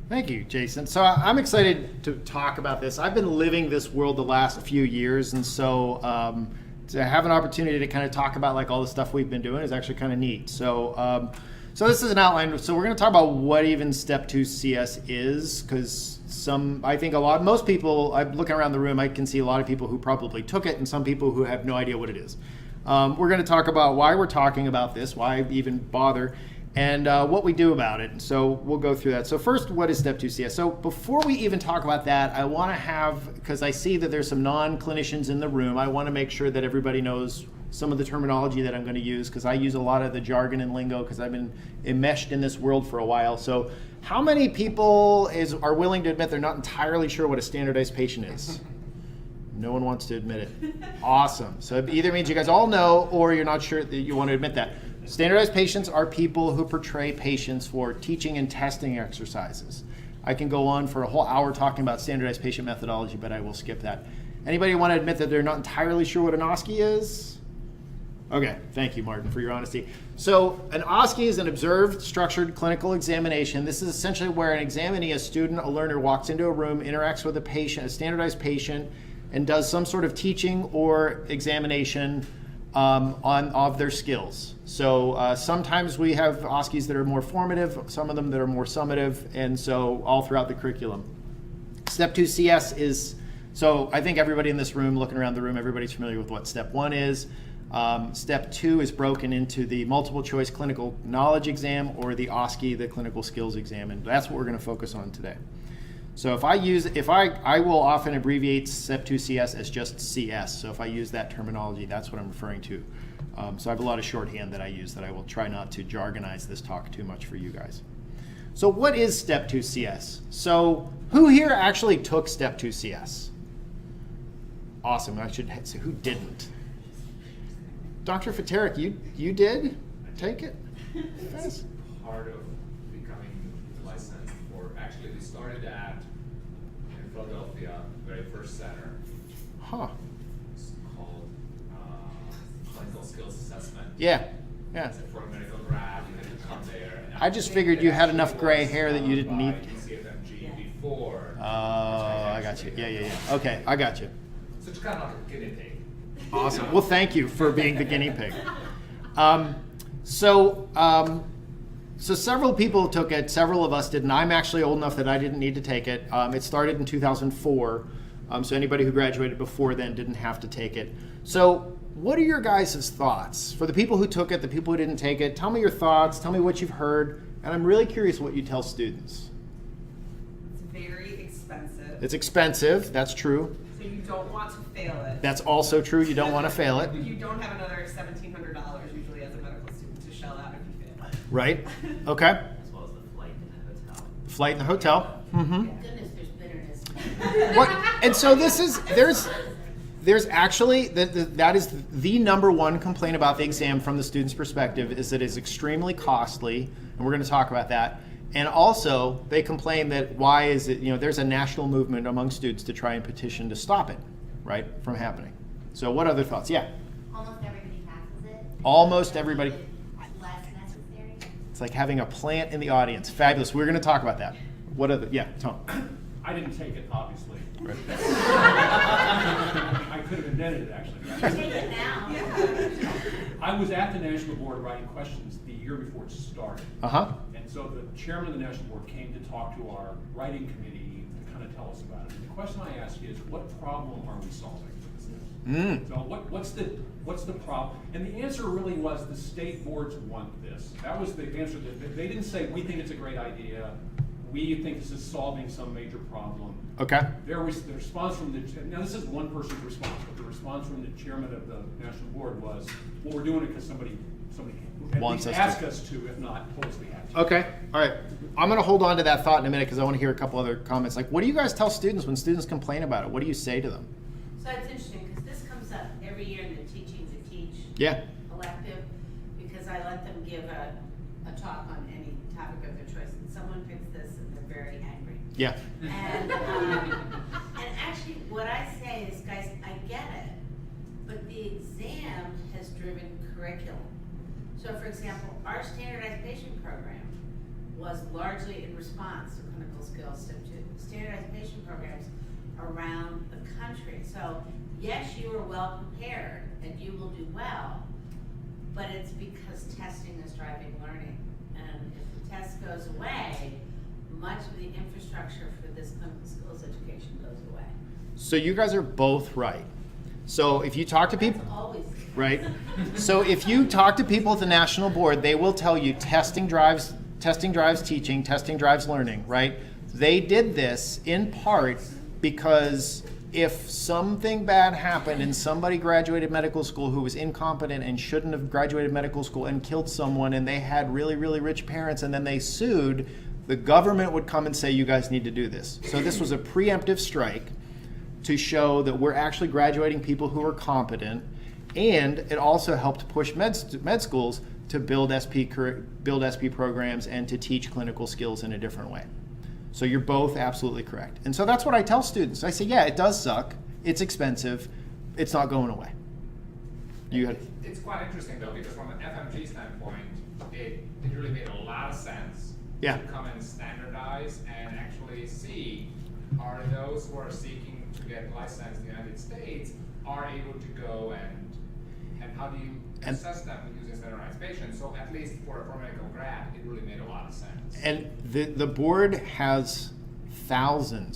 Thank you, Jason. So I'm excited to talk about this. I've been living this world the last few years, and so to have an opportunity to kind of talk about like all the stuff we've been doing is actually kind of neat. So so this is an outline. So we're going to talk about what even Step 2 CS is, because most people, I'm looking around the room, I can see a lot of people who probably took it and some people who have no idea what it is. We're going to talk about why we're talking about this, why even bother, and what we do about it. So we'll go through that. So first, what is Step 2 CS? So before we even talk about that, I want to have, because I see that there's some non-clinicians in the room, I want to make sure that everybody knows some of the terminology that I'm going to use, because I use a lot of the jargon and lingo because I've been enmeshed in this world for a while. So how many people are willing to admit they're not entirely sure what a standardized patient is? No one wants to admit it. Awesome. So it either means you guys all know or you're not sure that you want to admit that. Standardized patients are people who portray patients for teaching and testing exercises. I can go on for a whole hour talking about standardized patient methodology, but I will skip that. Anybody want to admit that they're not entirely sure what an OSCE is? Okay, thank you, Martin, for your honesty. So an OSCE is an observed, structured clinical examination. This is essentially where an examinee, a student, a learner walks into a room, interacts with a patient, a standardized patient, and does some sort of teaching or examination of their skills. So sometimes we have OSCEs that are more formative, some of them that are more summative, and so all throughout the curriculum. Step 2 CS is, so I think everybody in this room, looking around the room, everybody's familiar with what Step 1 is. Step 2 is broken into the multiple choice clinical knowledge exam or the OSCE, the clinical skills exam, and that's what we're going to focus on today. So I will often abbreviate Step 2 CS as just CS. So if I use that terminology, that's what I'm referring to. So I have a lot of shorthand that I use that I will try not to jargonize this talk too much for you guys. So what is Step 2 CS? So who here actually took Step 2 CS? Awesome. I should say who didn't. Dr. Faterik, you did take it? It's part of becoming licensed, or actually we started at in Philadelphia, very first center. Huh. It's called Clinical Skills Assessment. Yeah. So for a medical grad, you had to come there. And I just figured you had enough gray hair that you didn't need. CFMG before. Oh, I got you. Yeah. Okay, I got you. So it's kind of like a guinea pig. Awesome. Well, thank you for being the guinea pig. So several people took it, several of us didn't. I'm actually old enough that I didn't need to take it. It started in 2004, so anybody who graduated before then didn't have to take it. So what are your guys' thoughts? For the people who took it, the people who didn't take it, tell me your thoughts, tell me what you've heard, and I'm really curious what you tell students. It's very expensive. It's expensive, that's true. So you don't want to fail it. That's also true, you don't want to fail it. You don't have another $1,700 usually as a medical student to shell out if you fail. Right, okay. As well as the flight and the hotel. Flight in the hotel. Mm-hmm. Thank goodness there's bitterness. What? And so there's actually, that is the number one complaint about the exam from the student's perspective is that it's extremely costly, and we're going to talk about that. And also, they complain that why is it, there's a national movement among students to try and petition to stop it, right, from happening. So what other thoughts? Yeah? Almost everybody passes it. Almost everybody. Less necessary. It's like having a plant in the audience. Fabulous. We're going to talk about that. What other, yeah, Tom. I didn't take it, obviously. Right. I could have invented it, actually. Take it now. I was at the National Board writing questions the year before it started. Uh-huh. And so the chairman of the National Board came to talk to our writing committee to kind of tell us about it. And the question I asked is, what problem are we solving? So what's the problem? And the answer really was the state boards want this. That was the answer. They didn't say, we think it's a great idea. We think this is solving some major problem. Okay. The response from now this is one person's response, but the response from the chairman of the National Board was, well, we're doing it because somebody at Wants least us asked us to, if not told us we had to. Okay, all right. I'm going to hold on to that thought in a minute because I want to hear a couple other comments. Like, what do you guys tell students when students complain about it? What do you say to them? So it's interesting because this comes up every year in the Teaching to Teach Yeah. elective, because I let them give a talk on any topic of their choice, and someone picks this and they're very angry. Yeah. And actually what I say is, guys, I get it, but the exam has driven curriculum. So for example, our standardized patient program was largely in response to clinical skills, to standardization programs around the country. So yes, you are well prepared and you will do well, but it's because testing is driving learning. And if the test goes away, much of the infrastructure for this clinical skills education goes away. So you guys are both right. So if you talk to people, That's always. right? So if you talk to people at the national board, they will tell you testing drives teaching, testing drives learning, right? They did this in part because if something bad happened and somebody graduated medical school who was incompetent and shouldn't have graduated medical school and killed someone, and they had really, really rich parents, and then they sued, the government would come and say, you guys need to do this. So this was a preemptive strike to show that we're actually graduating people who are competent, and it also helped push med schools to build SP programs and to teach clinical skills in a different way. So you're both absolutely correct. And so that's what I tell students. I say, yeah, it does suck. It's expensive. It's not going away. It's quite interesting though, because from an FMG standpoint, it really made a lot of sense Yeah. to come and standardize and actually see, are those who are seeking to get licensed in the United States are able to go and how do you assess them using standardized patients? So at least for a medical grad, it really made a lot of sense. And the board has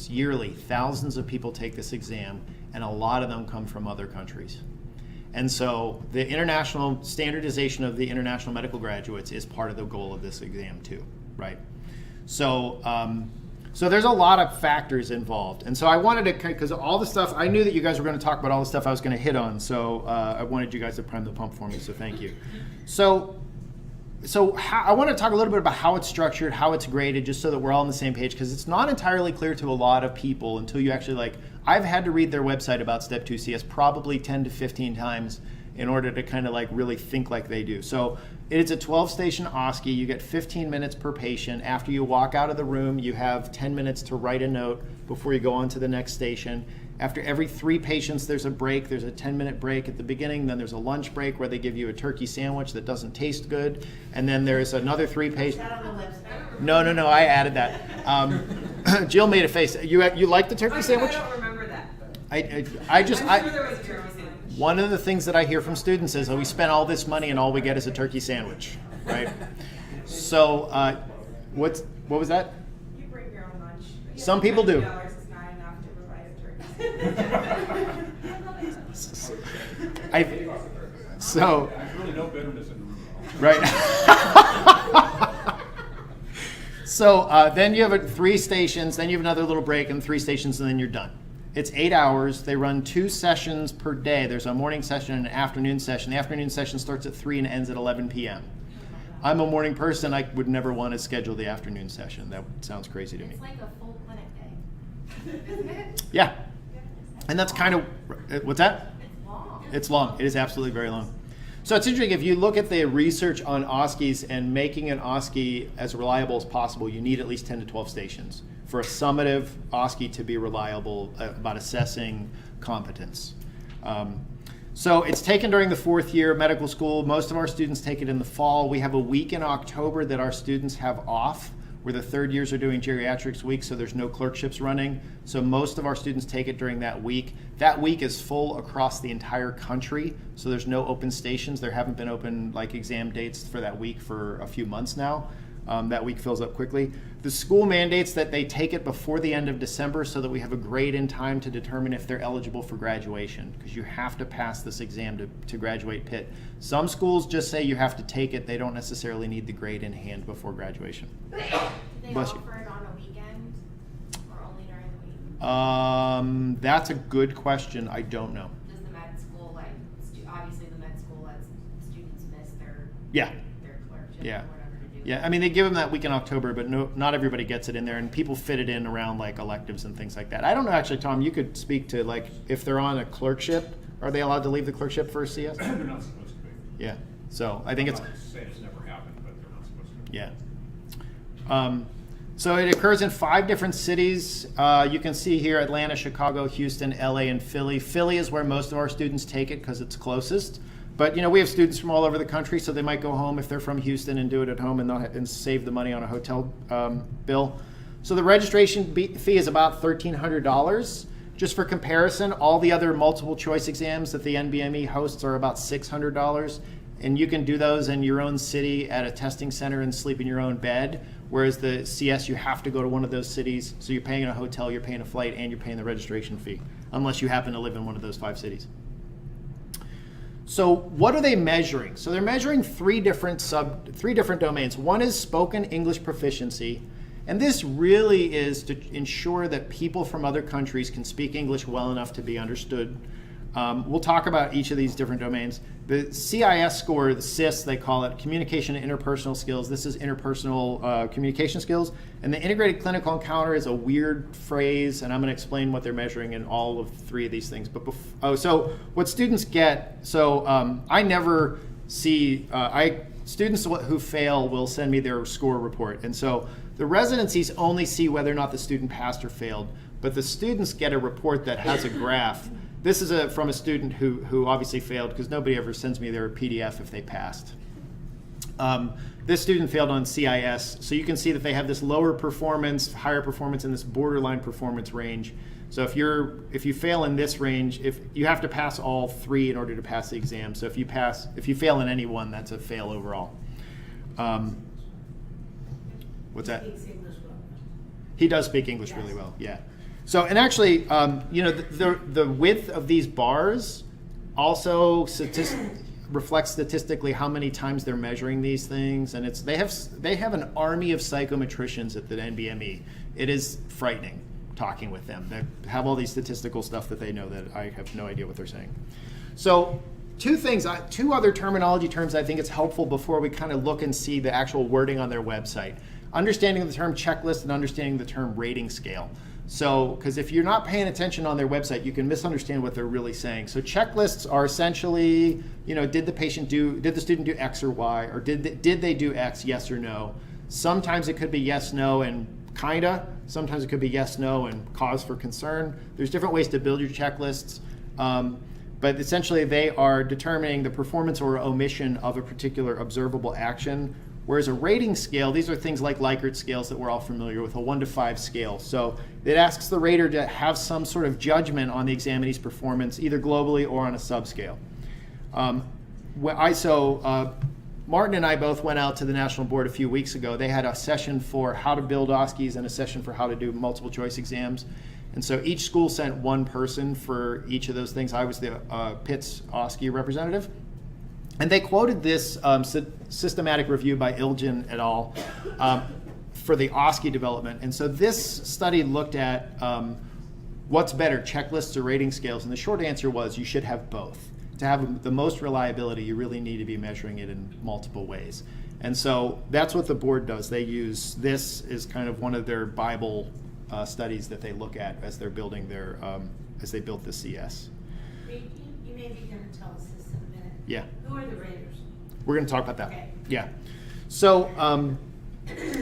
yearly thousands of people take this exam, and a lot of them come from other countries. And so the international standardization of the international medical graduates is part of the goal of this exam too, right? So, so there's a lot of factors involved. And so I wanted to, because all the stuff, I knew that you guys were going to talk about all the stuff I was going to hit on. So I wanted you guys to prime the pump for me, so thank you. So I want to talk a little bit about how it's structured, how it's graded, just so that we're all on the same page, because it's not entirely clear to a lot of people until you actually I've had to read their website about Step 2 CS probably 10 to 15 times in order to kind of really think like they do. So it's a 12-station OSCE. You get 15 minutes per patient. After you walk out of the room, you have 10 minutes to write a note before you go on to the next station. After every 3 patients, there's a break. There's a 10-minute break at the beginning. Then there's a lunch break where they give you a turkey sandwich that doesn't taste good. And then there's another 3 patients. Is that on the website? No, I added that. Jill made a face. You like the turkey sandwich? I don't remember that. I I'm sure there was a turkey sandwich. One of the things that I hear from students is, we spent all this money and all we get is a turkey sandwich, right? So, what was that? You bring your own lunch. Some people do. $50 is not enough to provide a turkey. So, There's really no bitterness in the room at all. right. So then you have 3 stations, then you have another little break and 3 stations, and then you're done. It's 8 hours. They run 2 sessions per day. There's a morning session and an afternoon session. The afternoon session starts at 3 and ends at 11 p.m. I'm a morning person. I would never want to schedule the afternoon session. That sounds crazy to me. It's like a full clinic day, isn't it? Yeah. And that's kind of, what's that? It's long. It's long. It is absolutely very long. So it's interesting, if you look at the research on OSCEs and making an OSCE as reliable as possible, you need at least 10 to 12 stations for a summative OSCE to be reliable about assessing competence. So it's taken during the 4th year of medical school. Most of our students take it in the fall. We have a week in October that our students have off, where the 3rd years are doing geriatrics week, so there's no clerkships running. So most of our students take it during that week. That week is full across the entire country, so there's no open stations. There haven't been open exam dates for that week for a few months now. That week fills up quickly. The school mandates that they take it before the end of December so that we have a grade in time to determine if they're eligible for graduation, because you have to pass this exam to graduate Pitt. Some schools just say you have to take it. They don't necessarily need the grade in hand before graduation. Do they Bless you. offer it on a weekend or only during the week? That's a good question. I don't know. Does the med school, obviously the med school lets students miss their Yeah. clerkship Yeah. or whatever to do? Yeah, I mean, they give them that week in October, but not everybody gets it in there, and people fit it in around electives and things like that. I don't know, actually, Tom, you could speak to if they're on a clerkship, are they allowed to leave the clerkship for a CS? They're not supposed to be. Yeah, so I think I'm it's, not saying it's never happened, but they're not supposed to. yeah. So it occurs in 5 different cities. You can see here Atlanta, Chicago, Houston, LA, and Philly. Philly is where most of our students take it because it's closest. But we have students from all over the country, so they might go home if they're from Houston and do it at home and save the money on a hotel bill. So the registration fee is about $1,300. Just for comparison, all the other multiple choice exams that the NBME hosts are about $600. And you can do those in your own city at a testing center and sleep in your own bed. Whereas the CS, you have to go to one of those cities. So you're paying a hotel, you're paying a flight, and you're paying the registration fee, unless you happen to live in one of those 5 cities. So what are they measuring? So they're measuring three different domains. One is spoken English proficiency. And this really is to ensure that people from other countries can speak English well enough to be understood. We'll talk about each of these different domains. The CIS score, the CIS, they call it, communication and interpersonal skills. This is interpersonal communication skills. And the integrated clinical encounter is a weird phrase, and I'm going to explain what they're measuring in all of 3 of these things. But so what students get, I never see, students who fail will send me their score report. And so the residencies only see whether or not the student passed or failed, but the students get a report that has a graph. This is from a student who obviously failed, because nobody ever sends me their PDF if they passed. This student failed on CIS, so you can see that they have this lower performance, higher performance in this borderline performance range. So if you fail in this range, if you have to pass all 3 in order to pass the exam. So if you fail in any one, that's a fail overall. What's that? He speaks English well. He does speak English really well, yeah. So, and actually, the width of these bars also reflects statistically how many times they're measuring these things, and they have an army of psychometricians at the NBME. It is frightening talking with them. They have all these statistical stuff that they know that I have no idea what they're saying. So, 2 other terminology terms I think it's helpful before we kind of look and see the actual wording on their website. Understanding the term checklist and understanding the term rating scale. So, because if you're not paying attention on their website, you can misunderstand what they're really saying. So checklists are essentially, did the student do X or Y, or did they do X, yes or no? Sometimes it could be yes, no, and kinda. Sometimes it could be yes, no, and cause for concern. There's different ways to build your checklists. But essentially they are determining the performance or omission of a particular observable action. Whereas a rating scale, these are things like Likert scales that we're all familiar with, a 1 to 5 scale. So it asks the rater to have some sort of judgment on the examinee's performance, either globally or on a subscale. Martin and I both went out to the National Board a few weeks ago. They had a session for how to build OSCEs and a session for how to do multiple choice exams. And so each school sent 1 person for each of those things. I was the Pitt's OSCE representative. And they quoted this systematic review by Ilgen et al. For the OSCE development. And so this study looked at what's better, checklists or rating scales. And the short answer was you should have both. To have the most reliability, you really need to be measuring it in multiple ways. And so that's what the board does. They use this as kind of one of their Bible studies that they look at as they're building their, as they built the CS. You may be going to tell us this in a minute. Yeah. Who are the raters? We're going to talk about that. Okay. Yeah. So,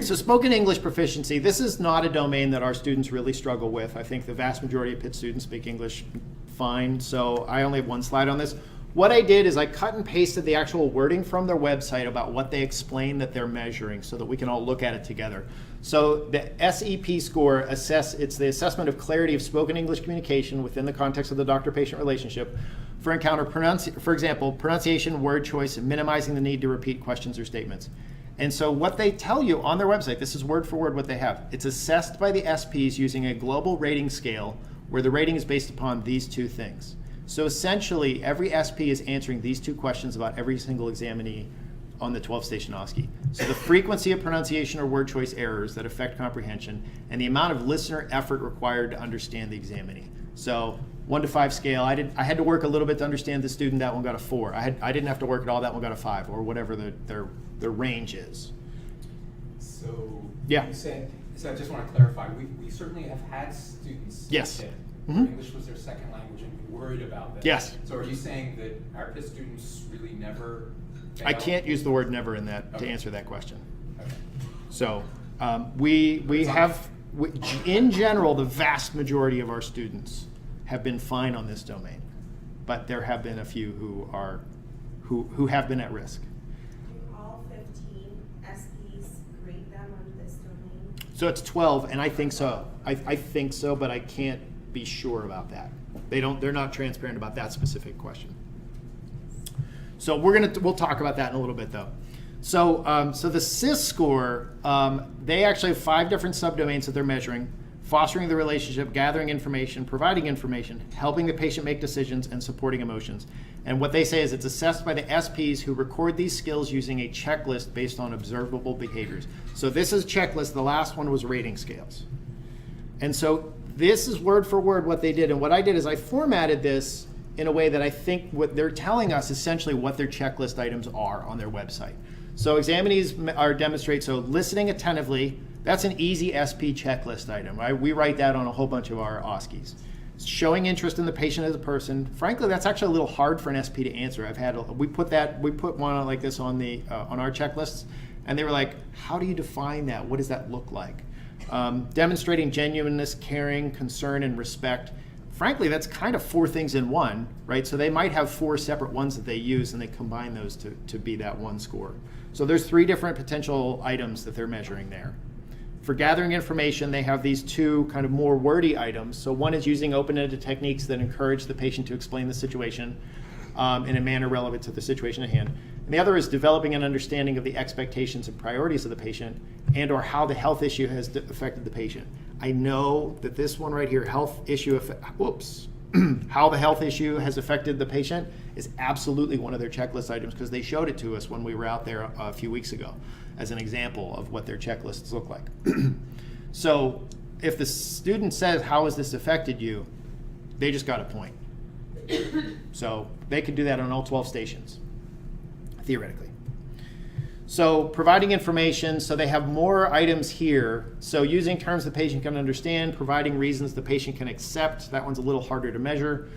so spoken English proficiency, this is not a domain that our students really struggle with. I think the vast majority of Pitt students speak English fine, so I only have 1 slide on this. What I did is I cut and pasted the actual wording from their website about what they explain that they're measuring so that we can all look at it together. So the SEP score, it's the assessment of clarity of spoken English communication within the context of the doctor-patient relationship for encounter, for example, pronunciation, word choice, and minimizing the need to repeat questions or statements. And so what they tell you on their website, this is word for word what they have. It's assessed by the SPs using a global rating scale where the rating is based upon these 2 things. So essentially, every SP is answering these 2 questions about every single examinee on the 12-station OSCE. So the frequency of pronunciation or word choice errors that affect comprehension, and the amount of listener effort required to understand the examinee. So 1 to 5 scale, I had to work a little bit to understand the student, that one got a 4. I didn't have to work at all, that one got a 5, or whatever their range is. So Yeah. you said, so I just want to clarify, we certainly have had students Yes. that Mhm. English was their second language and we worried about that. Yes. So are you saying that our Pitt students really never fail? I can't use the word never in that to Okay. answer that question. Okay. So we have, in general, the vast majority of our students have been fine on this domain, but there have been a few who have been at risk. Do all 15 SPs grade them on this domain? So it's 12, and I think so. I think so, but I can't be sure about that. They're not transparent about that specific question. So we'll talk about that in a little bit though. So the CIS score, they actually have 5 different subdomains that they're measuring: fostering the relationship, gathering information, providing information, helping the patient make decisions, and supporting emotions. And what they say is it's assessed by the SPs who record these skills using a checklist based on observable behaviors. So this is a checklist. The last one was rating scales. And so this is word for word what they did. And what I did is I formatted this in a way that I think what they're telling us essentially what their checklist items are on their website. So examinees are demonstrate, so listening attentively, that's an easy SP checklist item, right? We write that on a whole bunch of our OSCEs. Showing interest in the patient as a person. Frankly, that's actually a little hard for an SP to answer. We put one like this on our checklists, and they were like, how do you define that? What does that look like? Demonstrating genuineness, caring, concern, and respect. Frankly, that's kind of 4 things in one, right? So they might have 4 separate ones that they use, and they combine those to be that one score. So there's 3 different potential items that they're measuring there. For gathering information, they have these 2 kind of more wordy items. So one is using open-ended techniques that encourage the patient to explain the situation in a manner relevant to the situation at hand. And the other is developing an understanding of the expectations and priorities of the patient and or how the health issue has affected the patient. I know that this one right here, how the health issue has affected the patient, is absolutely one of their checklist items because they showed it to us when we were out there a few weeks ago as an example of what their checklists look like. So if the student says, how has this affected you? They just got a point. So they can do that on all 12 stations, theoretically. So providing information, so they have more items here. So using terms the patient can understand, providing reasons the patient can accept. That one's a little harder to measure.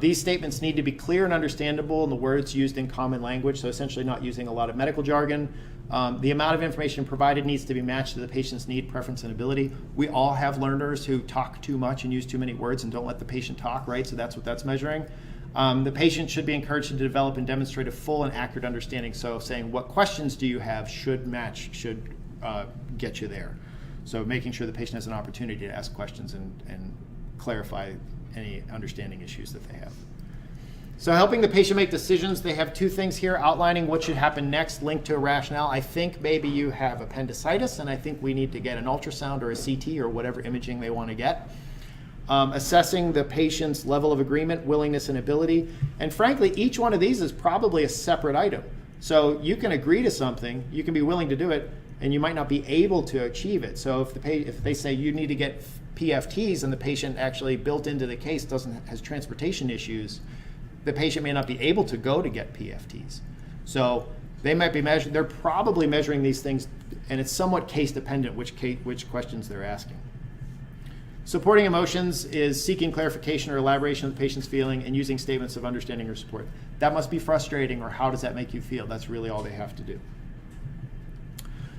These statements need to be clear and understandable in the words used in common language, so essentially not using a lot of medical jargon. The amount of information provided needs to be matched to the patient's need, preference, and ability. We all have learners who talk too much and use too many words and don't let the patient talk, right? So that's what that's measuring. The patient should be encouraged to develop and demonstrate a full and accurate understanding. So saying what questions do you have should get you there. So making sure the patient has an opportunity to ask questions and clarify any understanding issues that they have. So helping the patient make decisions, they have 2 things here: outlining what should happen next, linked to a rationale. I think maybe you have appendicitis and I think we need to get an ultrasound or a CT or whatever imaging they want to get. Assessing the patient's level of agreement, willingness, and ability. And frankly, each one of these is probably a separate item. So you can agree to something, you can be willing to do it, and you might not be able to achieve it. So if they say you need to get PFTs and the patient actually built into the case has transportation issues, the patient may not be able to go to get PFTs. So they might be they're probably measuring these things, and it's somewhat case dependent which questions they're asking. Supporting emotions is seeking clarification or elaboration of the patient's feeling and using statements of understanding or support. That must be frustrating, or how does that make you feel? That's really all they have to do.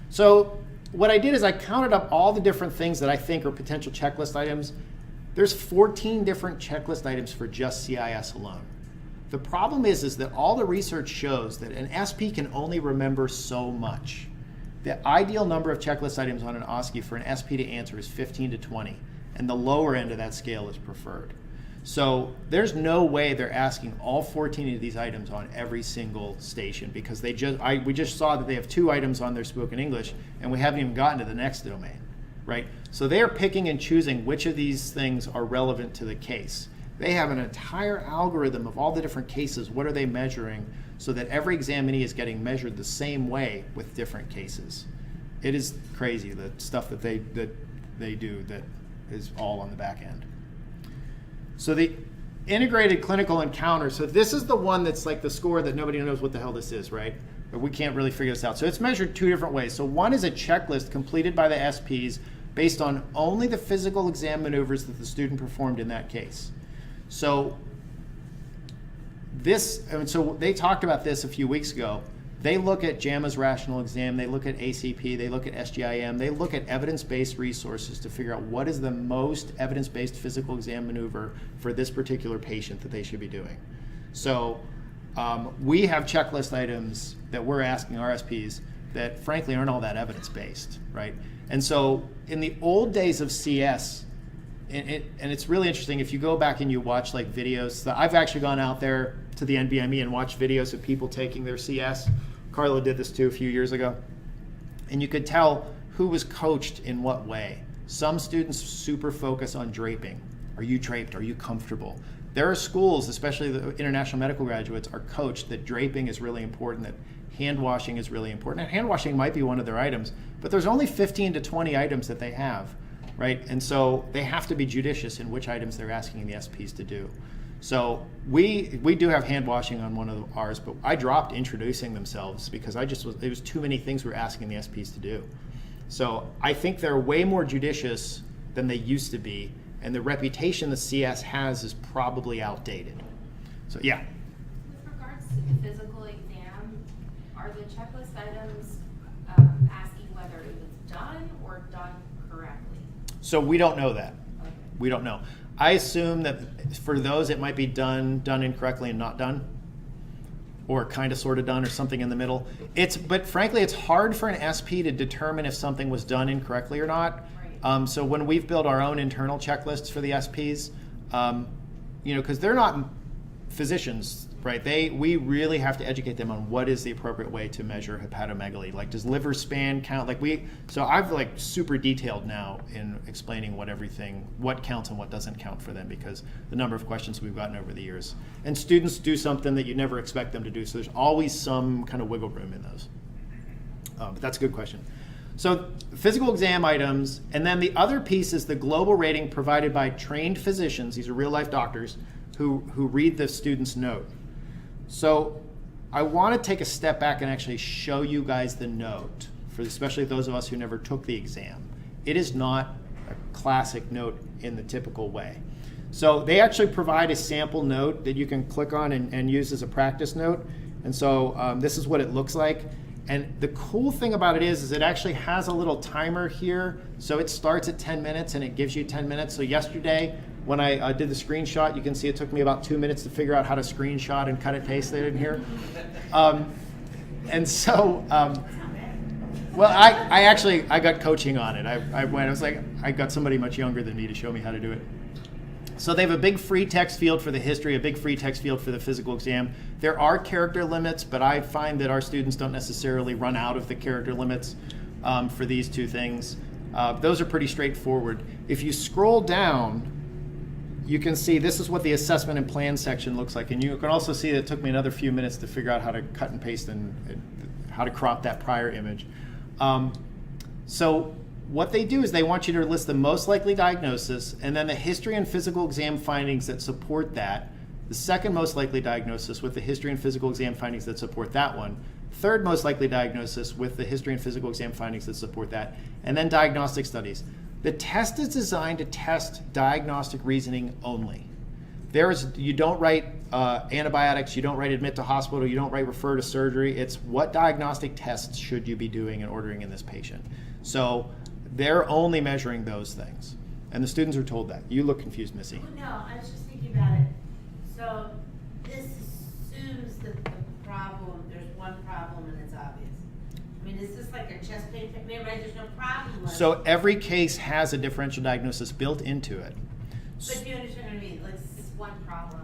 So what I did is I counted up all the different things that I think are potential checklist items. There's 14 different checklist items for just CIS alone. The problem is that all the research shows that an SP can only remember so much. The ideal number of checklist items on an OSCE for an SP to answer is 15 to 20. And the lower end of that scale is preferred. So there's no way they're asking all 14 of these items on every single station, because we just saw that they have 2 items on their spoken English, and we haven't even gotten to the next domain, right? So they are picking and choosing which of these things are relevant to the case. They have an entire algorithm of all the different cases. What are they measuring, so that every examinee is getting measured the same way with different cases. It is crazy, the stuff that they do that is all on the back end. So the integrated clinical encounter, so this is the one that's like the score that nobody knows what the hell this is, right? But we can't really figure this out. So it's measured 2 different ways. So one is a checklist completed by the SPs based on only the physical exam maneuvers that the student performed in that case. So they talked about this a few weeks ago. They look at JAMA's rational exam, they look at ACP, they look at SGIM, they look at evidence-based resources to figure out what is the most evidence-based physical exam maneuver for this particular patient that they should be doing. So we have checklist items that we're asking our SPs that frankly aren't all that evidence-based, right? And so in the old days of CS, and it's really interesting, if you go back and you watch like videos, that I've actually gone out there to the NBME and watched videos of people taking their CS. Carla did this too a few years ago. And you could tell who was coached in what way. Some students super focus on draping. Are you draped? Are you comfortable? There are schools, especially the international medical graduates, are coached that draping is really important, that hand washing is really important. And hand washing might be one of their items, but there's only 15 to 20 items that they have, right? And so they have to be judicious in which items they're asking the SPs to do. So we do have hand washing on one of ours, but I dropped introducing themselves because it was too many things we're asking the SPs to do. So I think they're way more judicious than they used to be, and the reputation the CS has is probably outdated. So yeah. With regards to the physical exam, are the checklist items asking whether it was done or done correctly? So we don't know that. Okay. We don't know. I assume that for those it might be done incorrectly and not done, or kind of sort of done, or something in the middle. But frankly, it's hard for an SP to determine if something was done incorrectly or not. Right. So when we've built our own internal checklists for the SPs, because they're not physicians, right? We really have to educate them on what is the appropriate way to measure hepatomegaly. Like, does liver span count? So I've super detailed now in explaining what counts and what doesn't count for them, because the number of questions we've gotten over the years. And students do something that you never expect them to do, so there's always some kind of wiggle room in those. But that's a good question. So physical exam items, and then the other piece is the global rating provided by trained physicians. These are real life doctors who read the student's note. So I want to take a step back and actually show you guys the note, for especially those of us who never took the exam. It is not a classic note in the typical way. So they actually provide a sample note that you can click on and use as a practice note. And so this is what it looks like. And the cool thing about it is it actually has a little timer here. So it starts at 10 minutes and it gives you 10 minutes. So yesterday, when I did the screenshot, you can see it took me about 2 minutes to figure out how to screenshot and cut and paste it in here. Well, I got coaching on it. I got somebody much younger than me to show me how to do it. So they have a big free text field for the history, a big free text field for the physical exam. There are character limits, but I find that our students don't necessarily run out of the character limits for these two things. Those are pretty straightforward. If you scroll down, you can see this is what the assessment and plan section looks like. And you can also see that it took me another few minutes to figure out how to cut and paste and how to crop that prior image. So what they do is they want you to list the most likely diagnosis, and then the history and physical exam findings that support that, the second most likely diagnosis with the history and physical exam findings that support that one, third most likely diagnosis with the history and physical exam findings that support that, and then diagnostic studies. The test is designed to test diagnostic reasoning only. You don't write antibiotics, you don't write admit to hospital, you don't write refer to surgery. It's what diagnostic tests should you be doing and ordering in this patient. So they're only measuring those things. And the students are told that. You look confused, Missy. No, I was just thinking about it. So this assumes that there's one problem and it's obvious. I mean, is this like a chest pain, right? There's no problem list. So every case has a differential diagnosis built into it. But do you understand what I mean? Like, It's one problem.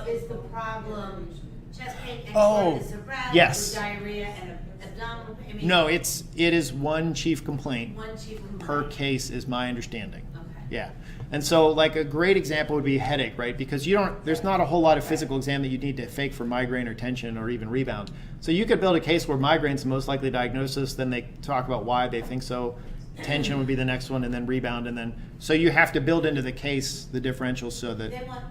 is the problem chest pain, Oh, exercise, yes. diarrhea, and abdominal pain? I mean, No, it is one chief complaint one chief complaint. per case is my understanding. Okay. Yeah. And so like a great example would be headache, right? Because there's not a whole lot of physical exam that you need to fake for migraine or tension or even rebound. So you could build a case where migraine's the most likely diagnosis, then they talk about why they think so. Tension would be the next one, and then rebound, and then so you have to build into the case the differential so that. They want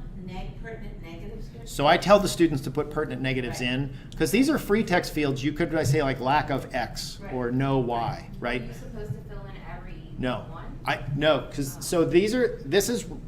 pertinent negatives here? So I tell the students to put pertinent negatives in, because these are free text fields. You could say like lack of X or no Y, right? Are you supposed to fill in every No. one?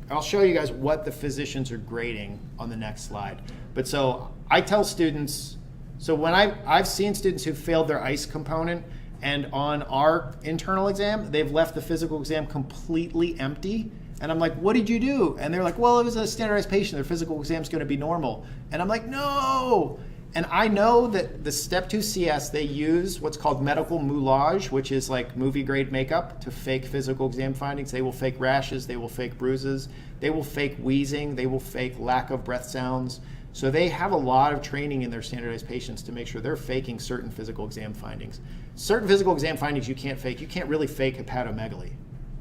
I'll show you guys what the physicians are grading on the next slide. But so I tell students, so when I've seen students who failed their ICE component, and on our internal exam, they've left the physical exam completely empty. And I'm like, what did you do? And they're like, well, it was a standardized patient. Their physical exam's going to be normal. And I'm like, no. And I know that the Step 2 CS, they use what's called medical moulage, which is like movie grade makeup to fake physical exam findings. They will fake rashes, they will fake bruises, they will fake wheezing, they will fake lack of breath sounds. So they have a lot of training in their standardized patients to make sure they're faking certain physical exam findings. Certain physical exam findings you can't fake. You can't really fake hepatomegaly,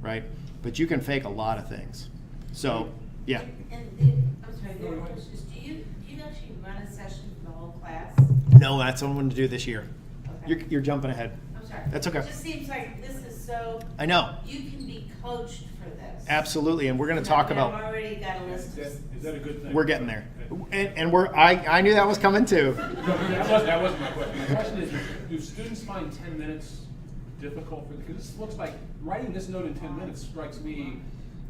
right? But you can fake a lot of things. So, yeah. I'm sorry, the other question is, do you actually run a session for the whole class? No, that's what I'm going to do this year. Okay. You're jumping ahead. I'm sorry. That's okay. It just seems like this is so, I know. you can be coached for this. Absolutely, and we're going to talk I've about. already got a list of. Is that a good thing? We're getting there, and I knew that was coming too. No, that wasn't my question. My question is, do students find 10 minutes difficult for, because this looks like, writing this note in 10 minutes strikes me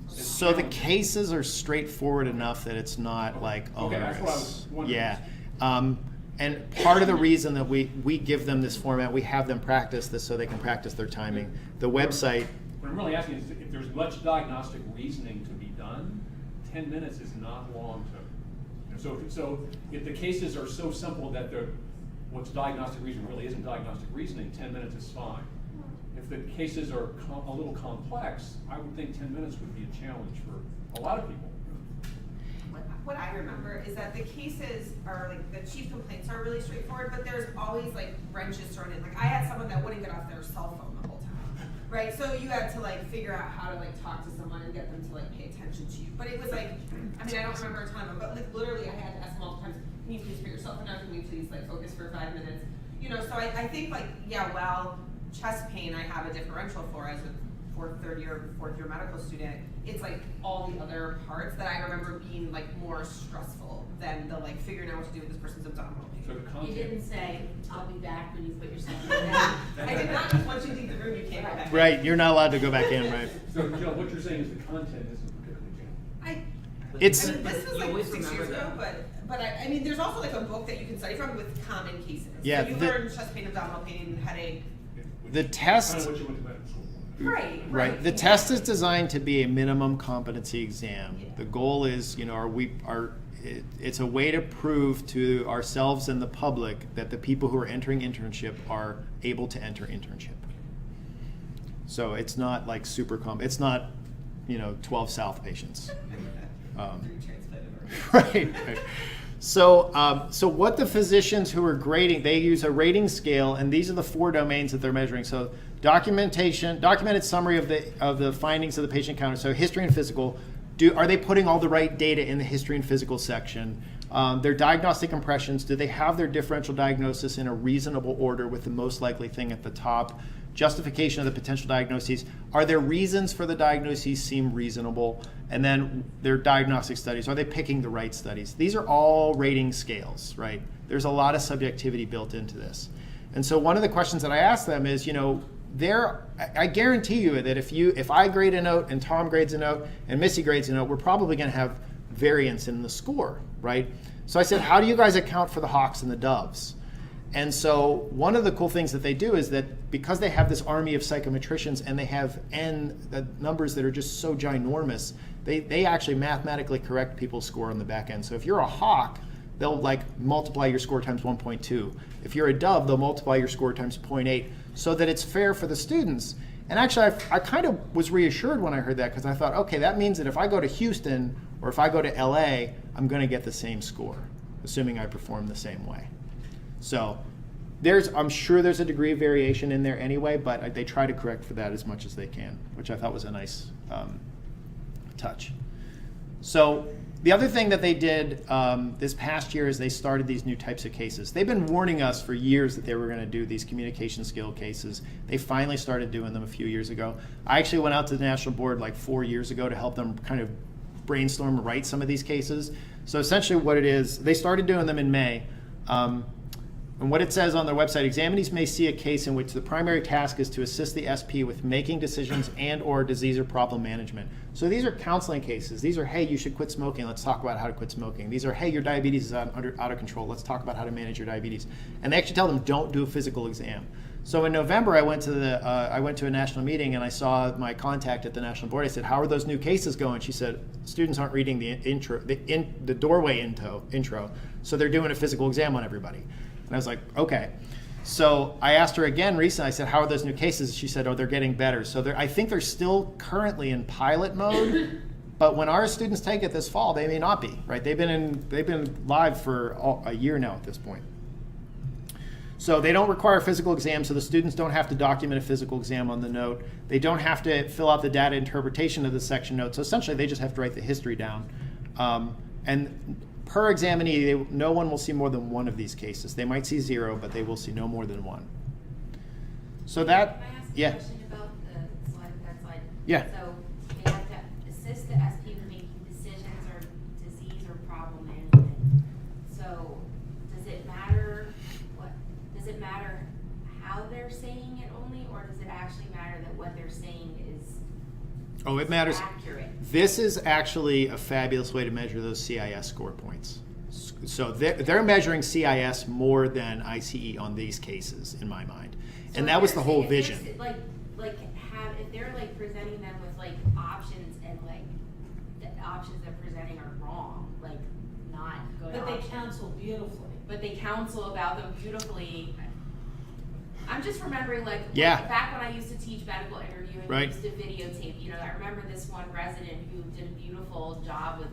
as So the challenging. cases are straightforward enough that it's not like Okay, onerous. that's what I was wondering. Yeah, and part of the reason that we give them this format, we have them practice this so they can practice their timing. The website. What I'm really asking is if there's much diagnostic reasoning to be done, 10 minutes is not long to. So if the cases are so simple that what's diagnostic reasoning really isn't diagnostic reasoning, 10 minutes is fine. If the cases are a little complex, I would think 10 minutes would be a challenge for a lot of people. What I remember is that the cases are like, the chief complaints are really straightforward, but there's always like wrenches thrown in. Like I had someone that wouldn't get off their cell phone the whole time, right? So you had to like figure out how to like talk to someone and get them to like pay attention to you. But it was like, I mean, I don't remember a ton of them, but like literally I had to ask them all the times, can you please put yourself enough? Can you please like focus for 5 minutes? You know, so I think like, yeah, well, chest pain I have a differential for as a fourth year medical student. It's like all the other parts that I remember being like more stressful than the like figuring out what to do with this person's abdominal pain. So the You content. didn't say, I'll be back when you put yourself down. I did not just once you leave the room, you can't go back. Right, you're not allowed to go back in, right? So Jill, what you're saying is the content isn't particularly challenging. It's- I mean, this was You like always 6 years remember ago, that. but I mean, there's also like a book that you can study from with common cases. Yeah, So you the- learn chest pain, abdominal pain, headache. The test- Kind of what you went to medical school for. Right. The test is designed to be a minimum competency exam. Yeah. The goal is, it's a way to prove to ourselves and the public that the people who are entering internship are able to enter internship. So it's not like it's not, 12 South patients. Right. So what the physicians who are grading, they use a rating scale, and these are the 4 domains that they're measuring. So documented summary of the findings of the patient encounter. So history and physical. Are they putting all the right data in the history and physical section? Their diagnostic impressions. Do they have their differential diagnosis in a reasonable order with the most likely thing at the top? Justification of the potential diagnoses. Are their reasons for the diagnoses seem reasonable? And then their diagnostic studies. Are they picking the right studies? These are all rating scales, right? There's a lot of subjectivity built into this. And so one of the questions that I ask them is, I guarantee you that if I grade a note and Tom grades a note and Missy grades a note, we're probably going to have variance in the score, right? So I said, how do you guys account for the hawks and the doves? And so one of the cool things that they do is that because they have this army of psychometricians and they have the numbers that are just so ginormous, they actually mathematically correct people's score on the back end. So if you're a hawk, they'll multiply your score times 1.2. If you're a dove, they'll multiply your score times 0.8 so that it's fair for the students. And actually, I kind of was reassured when I heard that because I thought, okay, that means that if I go to Houston or if I go to LA, I'm going to get the same score, assuming I perform the same way. So I'm sure there's a degree of variation in there anyway, but they try to correct for that as much as they can, which I thought was a nice touch. So the other thing that they did this past year is they started these new types of cases. They've been warning us for years that they were going to do these communication skill cases. They finally started doing them a few years ago. I actually went out to the national board 4 years ago to help them kind of brainstorm and write some of these cases. So essentially what it is, they started doing them in May. And what it says on their website, examinees may see a case in which the primary task is to assist the SP with making decisions and or disease or problem management. So these are counseling cases. These are, hey, you should quit smoking. Let's talk about how to quit smoking. These are, hey, your diabetes is out of control. Let's talk about how to manage your diabetes. And they actually tell them, don't do a physical exam. So in November, I went to a national meeting and I saw my contact at the national board. I said, "How are those new cases going?" She said, "Students aren't reading the doorway intro, so they're doing a physical exam on everybody." And I was like, "Okay." So I asked her again recently. I said, "How are those new cases?" She said, "Oh, they're getting better." So I think they're still currently in pilot mode, but when our students take it this fall, they may not be. Right? They've been live for a year now at this point. So they don't require a physical exam, so the students don't have to document a physical exam on the note. They don't have to fill out the data interpretation of the section note. So essentially, they just have to write the history down. And per examinee, no one will see more than one of these cases. They might see 0, but they will see no more than 1. So that, Can I ask yeah. a question about the slide, that slide? Yeah. So they have to assist the SP in making decisions or disease or problem management. So does it matter how they're saying it only, or does it actually matter that what they're saying is Oh, it matters. accurate? This is actually a fabulous way to measure those CIS score points. So they're measuring CIS more than ICE on these cases, in my mind. So And if that was they're the whole saying- if vision. they're if they're like presenting them with like options and like the options they're presenting are wrong, like not good But they options. counsel beautifully. But they counsel about them beautifully. I'm just remembering like Yeah. back when I used to teach medical interviewing, Right. I used to videotape. You know, I remember this one resident who did a beautiful job with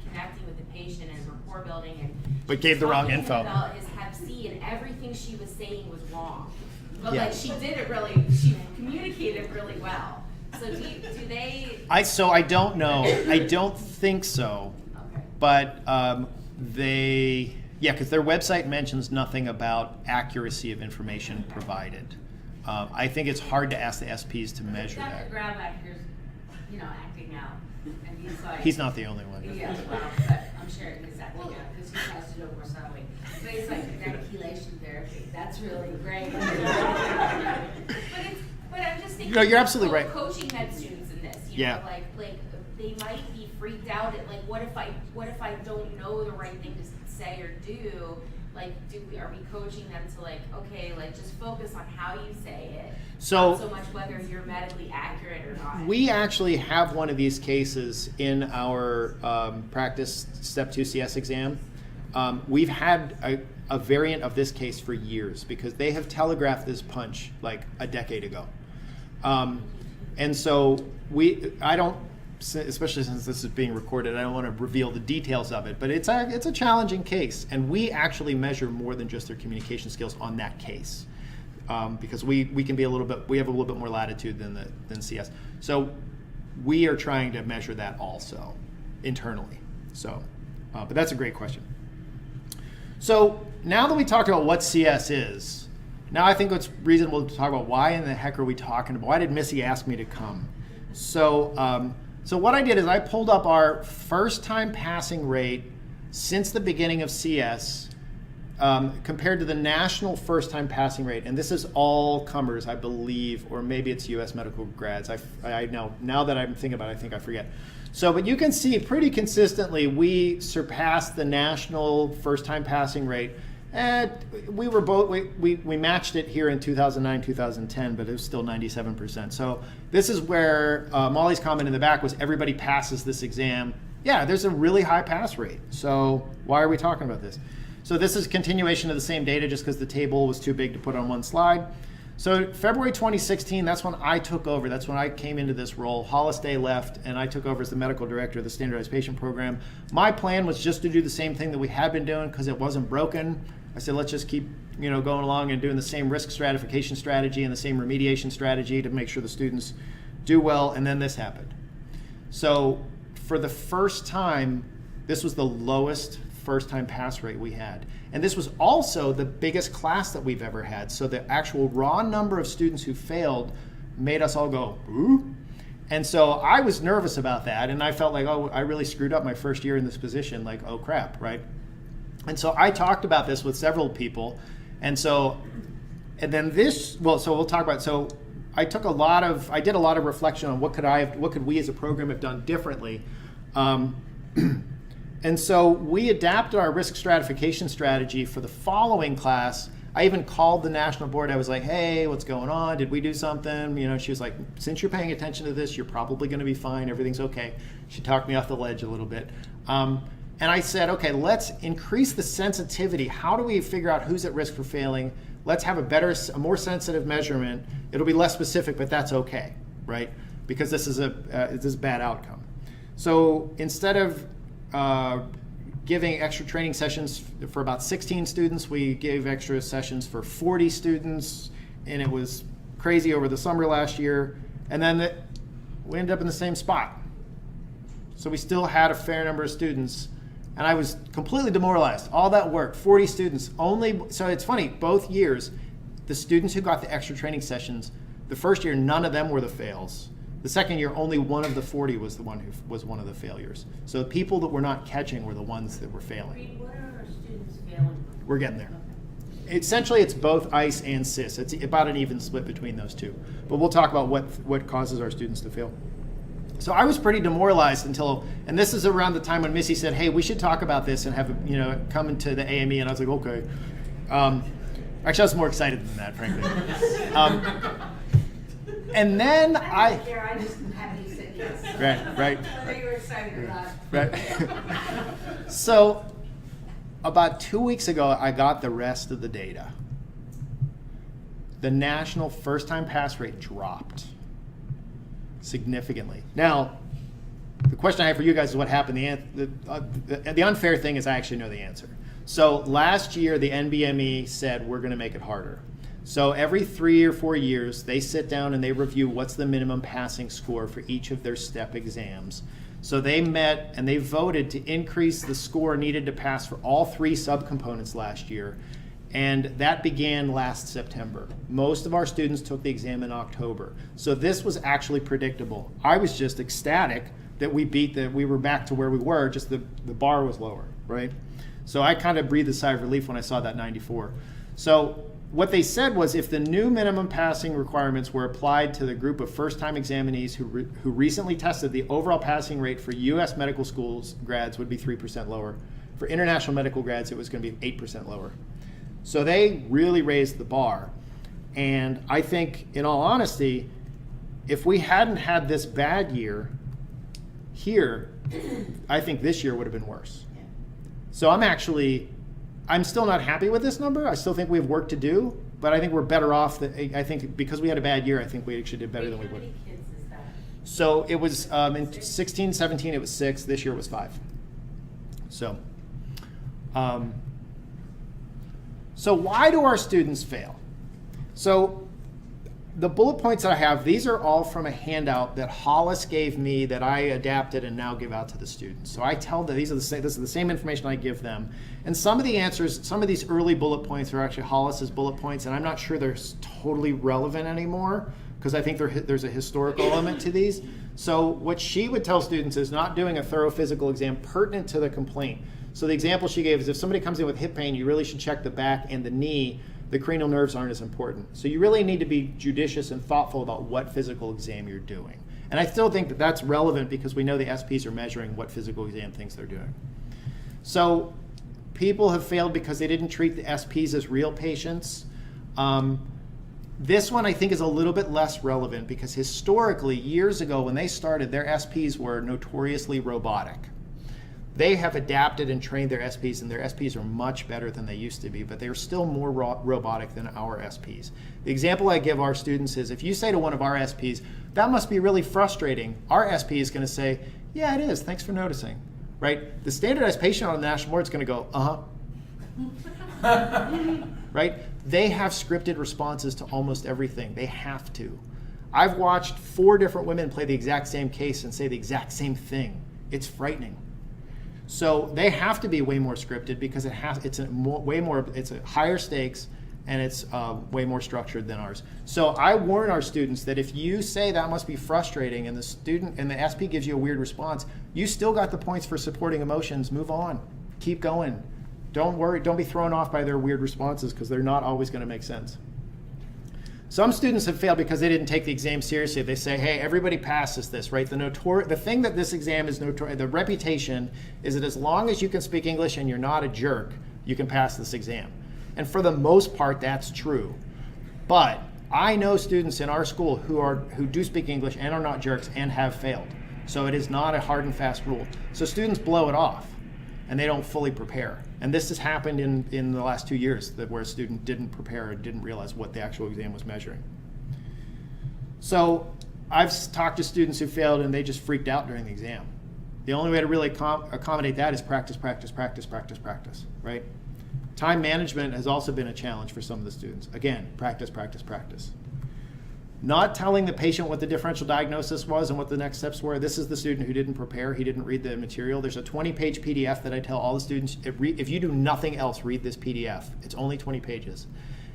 connecting with the patient and rapport building, and But gave the wrong talking info. about his Hep C, and everything she was saying was wrong. But Yeah. like she she communicated really well. So do they? I don't know. I don't think so. Okay. But because their website mentions nothing about accuracy of information provided. I think it's hard to ask the SPs to measure Dr. that. Graubacker's, acting out, and he's like. He's not the only one. Yeah, well, but I'm sure he's acting out, because he tries to do it more subtly. But he's like, ejaculation therapy, that's really great. But I'm just thinking. No, you're absolutely right. Coaching med students in this, Yeah. know, like they might be freaked out at like, what if I don't know the right thing to say or do? Like, are we coaching them to like, okay, like just focus on how you say it, So- not so much whether you're medically accurate or not. We actually have one of these cases in our practice Step 2 CS exam. We've had a variant of this case for years because they have telegraphed this punch like a decade ago. And so I don't, especially since this is being recorded, I don't want to reveal the details of it, but it's a challenging case, and we actually measure more than just their communication skills on that case, because we can be we have a little bit more latitude than CS. So we are trying to measure that also internally. So, but that's a great question. So now that we talked about what CS is, now I think it's reasonable to talk about why in the heck are we talking about? Why did Missy ask me to come? So what I did is I pulled up our first-time passing rate since the beginning of CS compared to the national first-time passing rate, and this is all comers, I believe, or maybe it's U.S. medical grads. I now that I'm thinking about it, I think I forget. So, but you can see pretty consistently we surpassed the national first-time passing rate. And we were both we matched it here in 2009, 2010, but it was still 97%. So this is where Molly's comment in the back was everybody passes this exam. Yeah, there's a really high pass rate. So why are we talking about this? So this is a continuation of the same data just because the table was too big to put on one slide. So February 2016, that's when I took over. That's when I came into this role. Hollis Day left, and I took over as the medical director of the standardized patient program. My plan was just to do the same thing that we had been doing because it wasn't broken. I said, let's just keep going along and doing the same risk stratification strategy and the same remediation strategy to make sure the students do well, and then this happened. So for the first time, this was the lowest first-time pass rate we had. And this was also the biggest class that we've ever had. So the actual raw number of students who failed made us all go, ooh. And so I was nervous about that, and I felt like, oh, I really screwed up my first year in this position, like, oh crap, right? And so I talked about this with several people, and then so we'll talk about it. So I did a lot of reflection on what could we as a program have done differently. And so we adapted our risk stratification strategy for the following class I even called the national board. I was like, hey, what's going on? Did we do something? You know, she was like, since you're paying attention to this, you're probably going to be fine. Everything's okay. She talked me off the ledge a little bit. And I said, okay, let's increase the sensitivity. How do we figure out who's at risk for failing? Let's have a more sensitive measurement. It'll be less specific, but that's okay, right? Because this is a bad outcome. So instead of giving extra training sessions for about 16 students, we gave extra sessions for 40 students, and it was crazy over the summer last year. And then we ended up in the same spot. So we still had a fair number of students, and I was completely demoralized. All that work, 40 students, so it's funny, both years, the students who got the extra training sessions, the first year, none of them were the fails. The second year, only one of the 40 was the one who was one of the failures. So the people that were not catching were the ones that were failing. Reed, what are our students failing? We're getting there. Essentially, it's both ICE and CIS. It's about an even split between those two. But we'll talk about what causes our students to fail. So I was pretty demoralized and this is around the time when Missy said, hey, we should talk about this and have, come into the AME, and I was like, okay. Actually, I was more excited than that, frankly. And then I just have you say yes. Right. Whether you were excited or not. Right. So about 2 weeks ago, I got the rest of the data. The national first-time pass rate dropped significantly. Now, the question I have for you guys is what happened. The unfair thing is I actually know the answer. So last year, the NBME said we're going to make it harder. So every 3 or 4 years, they sit down and they review what's the minimum passing score for each of their step exams. So they met and they voted to increase the score needed to pass for all 3 subcomponents last year. And that began last September. Most of our students took the exam in October. So this was actually predictable. I was just ecstatic that we were back to where we were, just the bar was lower, right? So I kind of breathed a sigh of relief when I saw that 94. So what they said was if the new minimum passing requirements were applied to the group of first-time examinees who recently tested, the overall passing rate for U.S. medical schools grads would be 3% lower. For international medical grads, it was going to be 8% lower. So they really raised the bar. And I think, in all honesty, if we hadn't had this bad year here, I think this year would have been worse. So I'm still not happy with this number. I still think we have work to do, but I think we're better off. I think because we had a bad year, I think we actually did better than we would. How many kids is that? So it was in 16, 17, it was 6. This year it was 5. So why do our students fail? So the bullet points that I have, these are all from a handout that Hollis gave me that I adapted and now give out to the students. So I tell them this is the same information I give them. And some of the answers, some of these early bullet points are actually Hollis's bullet points, and I'm not sure they're totally relevant anymore because I think there's a historical element to these. So what she would tell students is not doing a thorough physical exam pertinent to the complaint. So the example she gave is if somebody comes in with hip pain, you really should check the back and the knee. The cranial nerves aren't as important. So you really need to be judicious and thoughtful about what physical exam you're doing. And I still think that that's relevant because we know the SPs are measuring what physical exam things they're doing. So people have failed because they didn't treat the SPs as real patients. This one I think is a little bit less relevant because historically, years ago when they started, their SPs were notoriously robotic. They have adapted and trained their SPs, and their SPs are much better than they used to be, but they are still more robotic than our SPs. The example I give our students is if you say to one of our SPs, that must be really frustrating, our SP is going to say, yeah, it is, thanks for noticing, right? The standardized patient on the national board is going to go, right? They have scripted responses to almost everything. They have to. I've watched 4 different women play the exact same case and say the exact same thing. It's frightening. So they have to be way more scripted because it's a higher stakes and it's way more structured than ours. So I warn our students that if you say that must be frustrating and the student and the SP gives you a weird response, you still got the points for supporting emotions. Move on, keep going. Don't worry, don't be thrown off by their weird responses because they're not always going to make sense. Some students have failed because they didn't take the exam seriously. They say, hey, everybody passes this, right? The thing that this exam is notorious, the reputation is that as long as you can speak English and you're not a jerk, you can pass this exam. And for the most part, that's true. But I know students in our school who do speak English and are not jerks and have failed. So it is not a hard and fast rule. So students blow it off and they don't fully prepare. And this has happened in the last 2 years, where a student didn't prepare and didn't realize what the actual exam was measuring. So I've talked to students who failed and they just freaked out during the exam. The only way to really accommodate that is practice, practice, practice, practice, practice, right? Time management has also been a challenge for some of the students. Again, practice, practice, practice. Not telling the patient what the differential diagnosis was and what the next steps were. This is the student who didn't prepare. He didn't read the material. There's a 20-page PDF that I tell all the students, if you do nothing else, read this PDF. It's only 20 pages.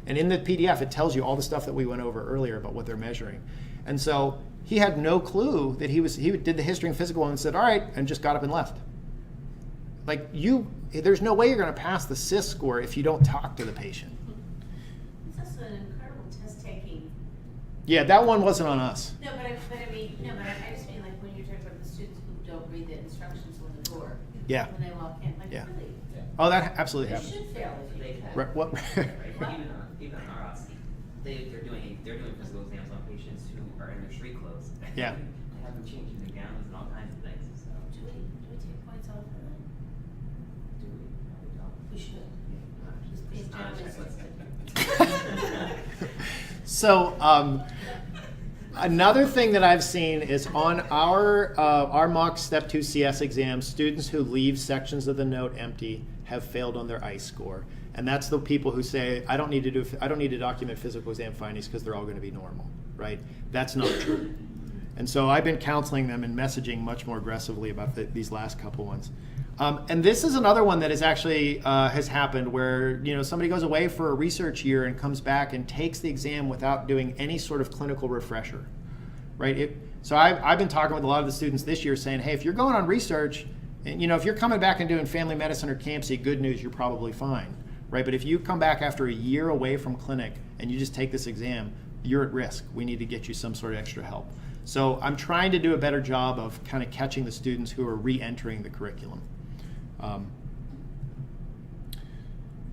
And in the PDF, it tells you all the stuff that we went over earlier about what they're measuring. And so he had no clue that he did the history and physical and said, all right, and just got up and left. Like there's no way you're going to pass the CIS score if you don't talk to the patient. It's also an incredible test taking. Yeah, that one wasn't on us. No, but I just mean like when you're talking about the students who don't read the instructions on the door. Yeah. When they walk in, like Yeah. really, Oh, that absolutely they happened. should fail if you can. Right, what? Even on our OSCE, they're doing physical exams on patients who are in their street clothes. Yeah. They have them changing their gowns and all kinds of things, so. Do we take points off for that? Do we? Probably don't. We should. Just on a checklist. So another thing that I've seen is on our mock Step 2 CS exam, students who leave sections of the note empty have failed on their ICE score. And that's the people who say, I don't need to document physical exam findings because they're all going to be normal, right? That's not true. And so I've been counseling them and messaging much more aggressively about these last couple ones. And this is another one that is actually has happened where somebody goes away for a research year and comes back and takes the exam without doing any sort of clinical refresher, right? So I've been talking with a lot of the students this year saying, hey, if you're going on research, and if you're coming back and doing family medicine or CAMC, good news, you're probably fine, right? But if you come back after a year away from clinic and you just take this exam, you're at risk. We need to get you some sort of extra help. So I'm trying to do a better job of kind of catching the students who are re-entering the curriculum.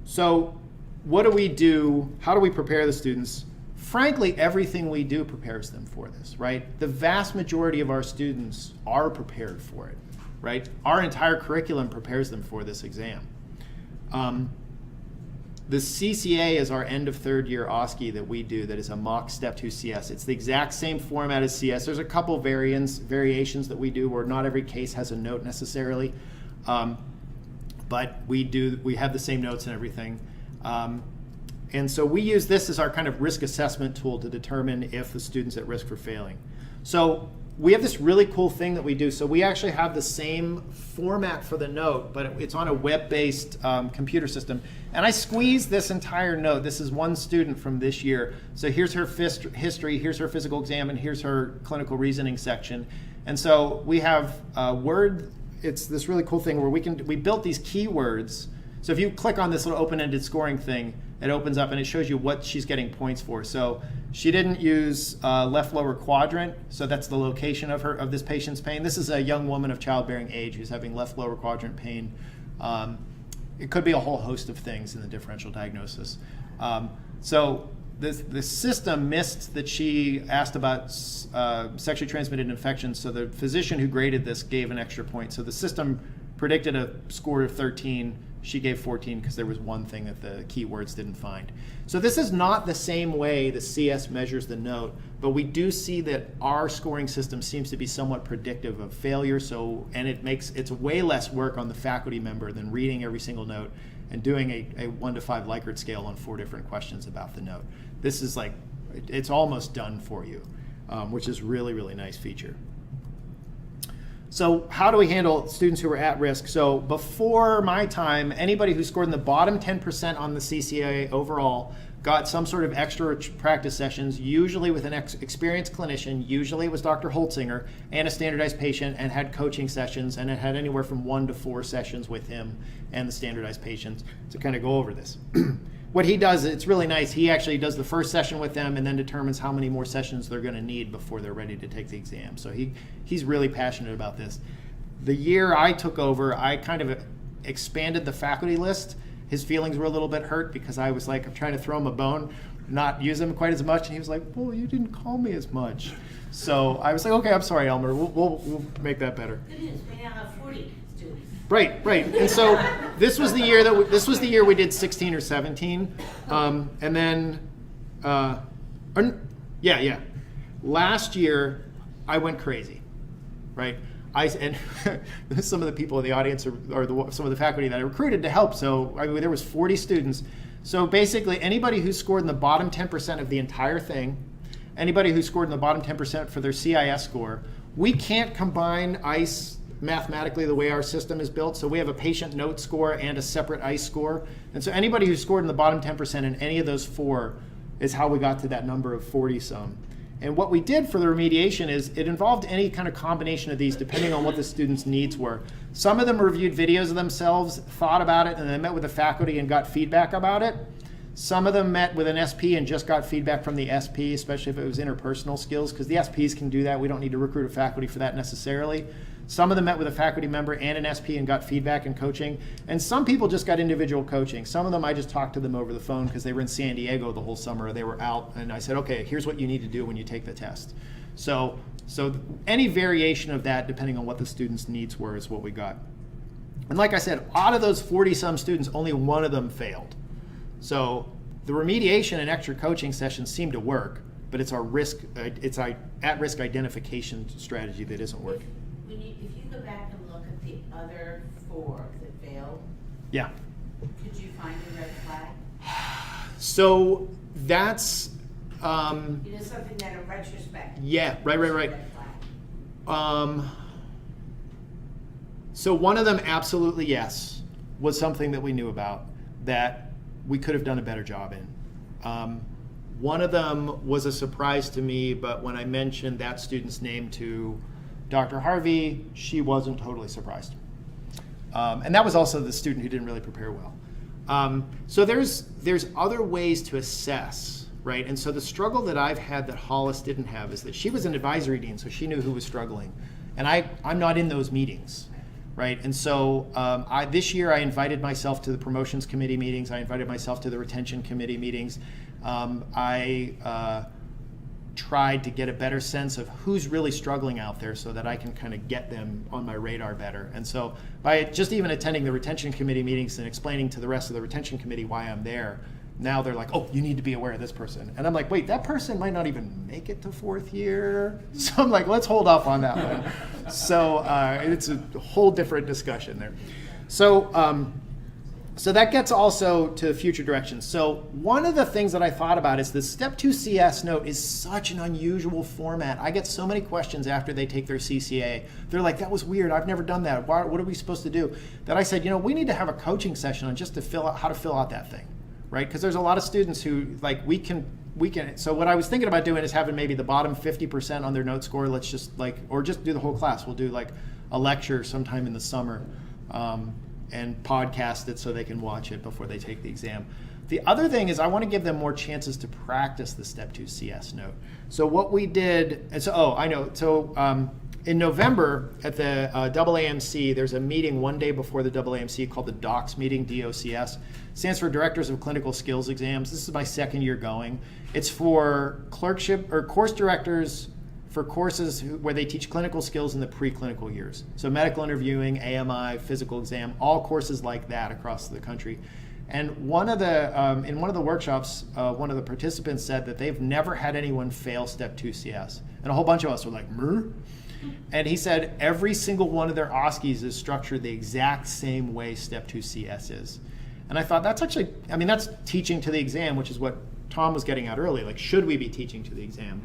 So what do we do? How do we prepare the students? Frankly, everything we do prepares them for this, right? The vast majority of our students are prepared for it, right? Our entire curriculum prepares them for this exam. The CCA is our end of third year OSCE that we do that is a mock Step 2 CS. It's the exact same format as CS. There's a couple variations that we do where not every case has a note necessarily. But we have the same notes and everything. And so we use this as our kind of risk assessment tool to determine if the student's at risk for failing. So we have this really cool thing that we do. So we actually have the same format for the note, but it's on a web-based computer system. And I squeezed this entire note. This is one student from this year. So here's her history, here's her physical exam, and here's her clinical reasoning section. And so we have Word. It's this really cool thing where we built these keywords. So if you click on this little open-ended scoring thing, it opens up and it shows you what she's getting points for. So she didn't use left lower quadrant, so that's the location of this patient's pain. This is a young woman of childbearing age who's having left lower quadrant pain. It could be a whole host of things in the differential diagnosis. So the system missed that she asked about sexually transmitted infections, so the physician who graded this gave an extra point. So the system predicted a score of 13. She gave 14 because there was one thing that the keywords didn't find. So this is not the same way the CS measures the note, but we do see that our scoring system seems to be somewhat predictive of failure. And it's way less work on the faculty member than reading every single note and doing a 1 to 5 Likert scale on 4 different questions about the note. This is like, it's almost done for you, which is really, really nice feature. So how do we handle students who are at risk? So before my time, anybody who scored in the bottom 10% on the CCA overall got some sort of extra practice sessions, usually with an experienced clinician. Usually it was Dr. Holtzinger and a standardized patient, and had coaching sessions, and it had anywhere from 1 to 4 sessions with him and the standardized patients to kind of go over this. What he does, it's really nice. He actually does the first session with them and then determines how many more sessions they're going to need before they're ready to take the exam. So he's really passionate about this. The year I took over, I kind of expanded the faculty list, his feelings were a little bit hurt because I was like, I'm trying to throw him a bone, not use him quite as much. And he was like, well, you didn't call me as much. So I was like, okay, I'm sorry, Elmer. We'll make that better. Good news, we now have 40 students. Right. And so this was the year we did 16 or 17, and then, last year I went crazy, right? And some of the people in the audience are some of the faculty that I recruited to help. So there was 40 students. So basically, anybody who scored in the bottom 10% of the entire thing, anybody who scored in the bottom 10% for their CIS score, we can't combine ICE mathematically the way our system is built. So we have a patient note score and a separate ICE score. And so anybody who scored in the bottom 10% in any of those four is how we got to that number of 40-some. And what we did for the remediation is it involved any kind of combination of these depending on what the students' needs were. Some of them reviewed videos of themselves, thought about it, and then met with the faculty and got feedback about it. Some of them met with an SP and just got feedback from the SP, especially if it was interpersonal skills, because the SPs can do that. We don't need to recruit a faculty for that necessarily. Some of them met with a faculty member and an SP and got feedback and coaching. And some people just got individual coaching. Some of them I just talked to them over the phone because they were in San Diego the whole summer. They were out, and I said, okay, here's what you need to do when you take the test. So any variation of that, depending on what the students' needs were, is what we got. And like I said, out of those 40-some students, only one of them failed. So the remediation and extra coaching sessions seem to work, but it's our at-risk identification strategy that isn't working. If you go back and look at the other 4 that failed, Yeah. could you find a red flag? So that's Something that in retrospect. yeah, right. Red flag. So one of them, absolutely yes, was something that we knew about that we could have done a better job in. One of them was a surprise to me, but when I mentioned that student's name to Dr. Harvey, she wasn't totally surprised. And that was also the student who didn't really prepare well. So there's other ways to assess, right? And so the struggle that I've had that Hollis didn't have is that she was an advisory dean, so she knew who was struggling. And I'm not in those meetings, right? And so this year I invited myself to the promotions committee meetings. I invited myself to the retention committee meetings. I tried to get a better sense of who's really struggling out there so that I can kind of get them on my radar better. And so by just even attending the retention committee meetings and explaining to the rest of the retention committee why I'm there, now they're like, oh, you need to be aware of this person. And I'm like, wait, that person might not even make it to 4th year. So I'm like, let's hold off on that one. So it's a whole different discussion there. So that gets also to future directions. So one of the things that I thought about is the Step 2 CS note is such an unusual format. I get so many questions after they take their CCA. They're like, that was weird. I've never done that. What are we supposed to do? That I said, we need to have a coaching session on just to fill out how to fill out that thing, right? Because there's a lot of students who we can. So what I was thinking about doing is having maybe the bottom 50% on their note score. Let's just or just do the whole class. We'll do like a lecture sometime in the summer. And podcast it so they can watch it before they take the exam. The other thing is I want to give them more chances to practice the Step 2 CS note. So what we did, and so, I know. So in November at the AAMC, there's a meeting one day before the AAMC called the DOCS meeting, DOCS. Stands for Directors of Clinical Skills Exams. This is my 2nd year going. It's for clerkship or course directors for courses where they teach clinical skills in the preclinical years. So medical interviewing, AMI, physical exam, all courses like that across the country. And in one of the workshops, one of the participants said that they've never had anyone fail Step 2 CS. And a whole bunch of us were like, Mer? And he said every single one of their OSCEs is structured the exact same way Step 2 CS is. And I thought that's actually, that's teaching to the exam, which is what Tom was getting at earlier. Like, should we be teaching to the exam?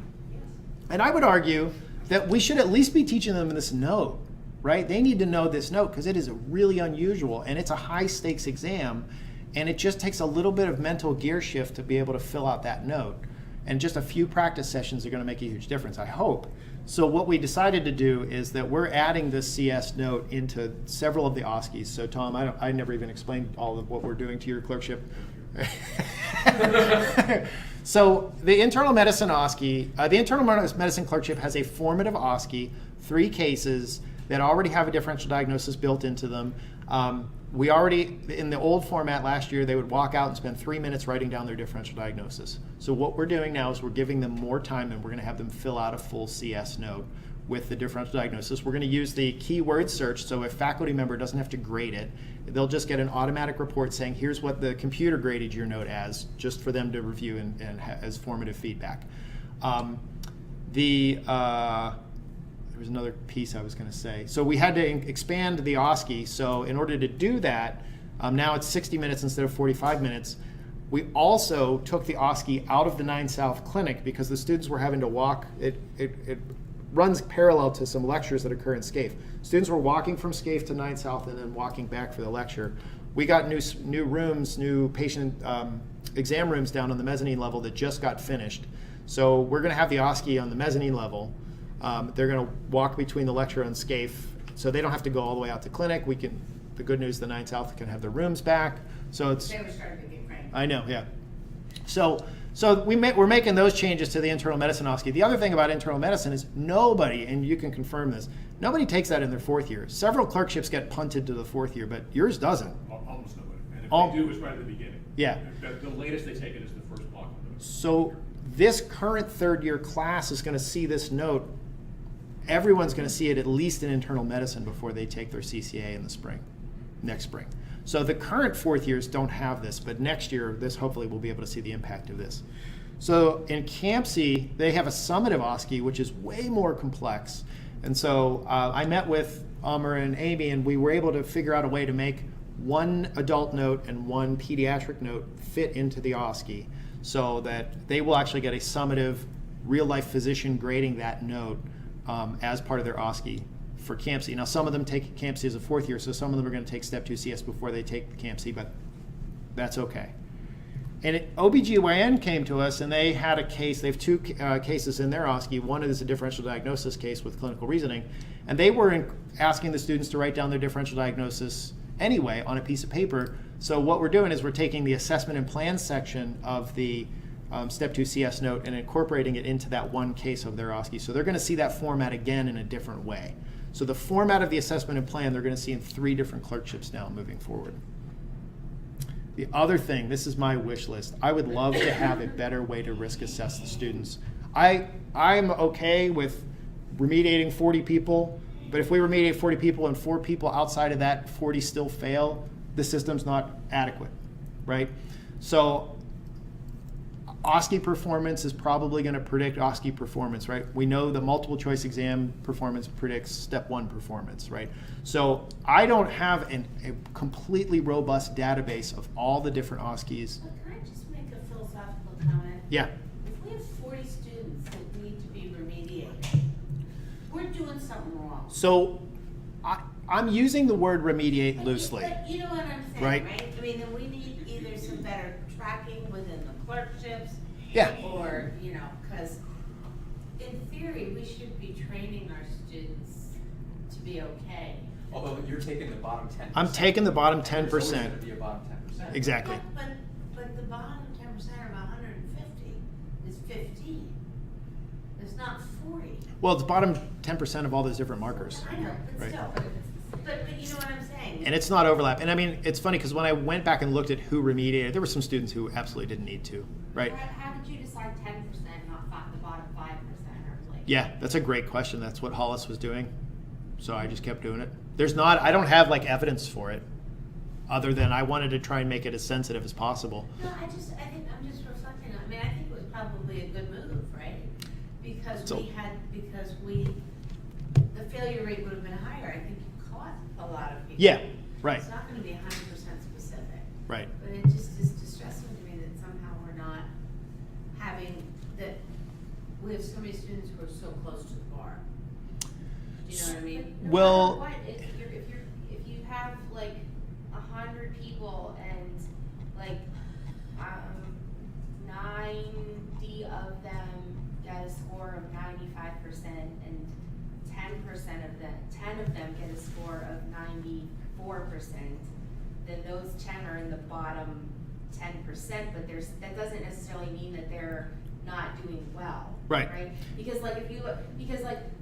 And I would argue that we should at least be teaching them this note, right? They need to know this note because it is really unusual and it's a high stakes exam, and it just takes a little bit of mental gear shift to be able to fill out that note. And just a few practice sessions are going to make a huge difference, I hope. So what we decided to do is that we're adding this CS note into several of the OSCEs. So Tom, I never even explained all of what we're doing to your clerkship. So the internal medicine OSCE, the internal medicine clerkship has a formative OSCE, 3 cases that already have a differential diagnosis built into them. we already, in the old format last year, they would walk out and spend 3 minutes writing down their differential diagnosis. So what we're doing now is we're giving them more time, and we're going to have them fill out a full CS note with the differential diagnosis. We're going to use the keyword search, so if faculty member doesn't have to grade it, they'll just get an automatic report saying, here's what the computer graded your note as, just for them to review and as formative feedback. There was another piece I was going to say. So we had to expand the OSCE. So in order to do that, now it's 60 minutes instead of 45 minutes. We also took the OSCE out of the 9 South clinic because the students were having to walk. It runs parallel to some lectures that occur in SCAFE. Students were walking from SCAFE to 9 South and then walking back for the lecture. We got new rooms, new patient exam rooms down on the mezzanine level that just got finished. So we're going to have the OSCE on the mezzanine level. They're going to walk between the lecture and SCAFE, so they don't have to go all the way out to clinic. The good news, the 9 South can have their rooms back. So it's. They were starting to get cranky. I know, yeah. So we're making those changes to the internal medicine OSCE. The other thing about internal medicine is nobody, and you can confirm this, nobody takes that in their 4th year. Several clerkships get punted to the 4th year, but yours doesn't. Almost nobody. And if Al- they do, it's right at the beginning. Yeah. The latest they take it is the first block of notes. So this current 3rd year class is going to see this note. Everyone's going to see it at least in internal medicine before they take their CCA in the spring, next spring. So the current 4th years don't have this, but next year, this hopefully we'll be able to see the impact of this. So in CAMC, they have a summative OSCE, which is way more complex. And so I met with Amr and Amy, and we were able to figure out a way to make one adult note and one pediatric note fit into the OSCE so that they will actually get a summative real-life physician grading that note as part of their OSCE for CAMC. Now, some of them take CAMC as a 4th year, so some of them are going to take Step 2 CS before they take the CAMC, but that's okay. And OBGYN came to us, and they had a case. They have 2 cases in their OSCE. One is a differential diagnosis case with clinical reasoning, and they were asking the students to write down their differential diagnosis anyway on a piece of paper. So what we're doing is we're taking the assessment and plan section of the Step 2 CS note and incorporating it into that one case of their OSCE. So they're going to see that format again in a different way. So the format of the assessment and plan they're going to see in 3 different clerkships now moving forward. The other thing, this is my wish list. I would love to have a better way to risk assess the students. I'm okay with remediating 40 people, but if we remediate 40 people and 4 people outside of that 40 still fail, the system's not adequate, right? So OSCE performance is probably going to predict OSCE performance, right? We know the multiple choice exam performance predicts Step 1 performance, right? So I don't have a completely robust database of all the different OSCEs. But can I just make a philosophical comment? Yeah. If we have 40 students that need to be remediated, we're doing something wrong. So I'm using the word remediate loosely. But you know what I'm saying, Right. right? I mean, then we need either some better tracking within the clerkships. Yeah. Or, because in theory, we should be training our students to be okay. Although you're taking the bottom 10%. I'm taking the bottom There's always 10%. going to be a bottom 10%. Exactly. But the bottom 10% of 150 is 15. It's not 40. Well, it's bottom 10% of all those different markers. I know, but Right. still. But you know what I'm saying? And it's not overlap. And I mean, it's funny because when I went back and looked at who remediated, there were some students who absolutely didn't need to, right? How did you decide 10%, not the bottom 5%, or like? Yeah, that's a great question. That's what Hollis was doing. So I just kept doing it. I don't have like evidence for it other than I wanted to try and make it as sensitive as possible. No, I think I'm just reflecting on, I think it was probably a good move, right? Because the failure rate would have been higher. I think you caught a lot of people. Yeah, right, It's not gonna be 100% specific. right. But it just is distressing to me that somehow we're not we have so many students who are so close to the bar. Do you know what I mean? No Well- matter what, if you have like 100 people and like 90 of them get a score of 95% and 10 of them get a score of 94%, then those 10 are in the bottom 10%, but that doesn't necessarily mean that they're not doing well. Right. Because like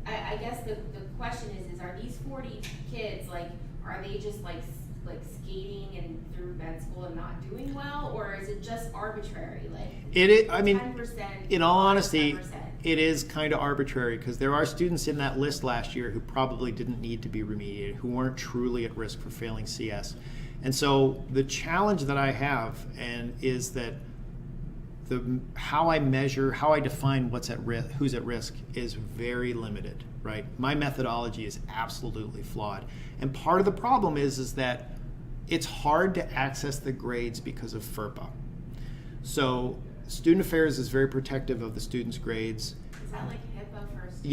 I guess the question is are these 40 kids, like, are they just like like skating and through med school and not doing well, or is it just arbitrary? Like It is, I mean, 10%, in all honesty, 10%. it is kind of arbitrary because there are students in that list last year who probably didn't need to be remediated, who weren't truly at risk for failing CS. And so the challenge that I have is that how I measure, how I define what's at risk, who's at risk, is very limited, right? My methodology is absolutely flawed. And part of the problem is that it's hard to access the grades because of FERPA. So Student Affairs is very protective of the students' grades. Is that like HIPAA for students?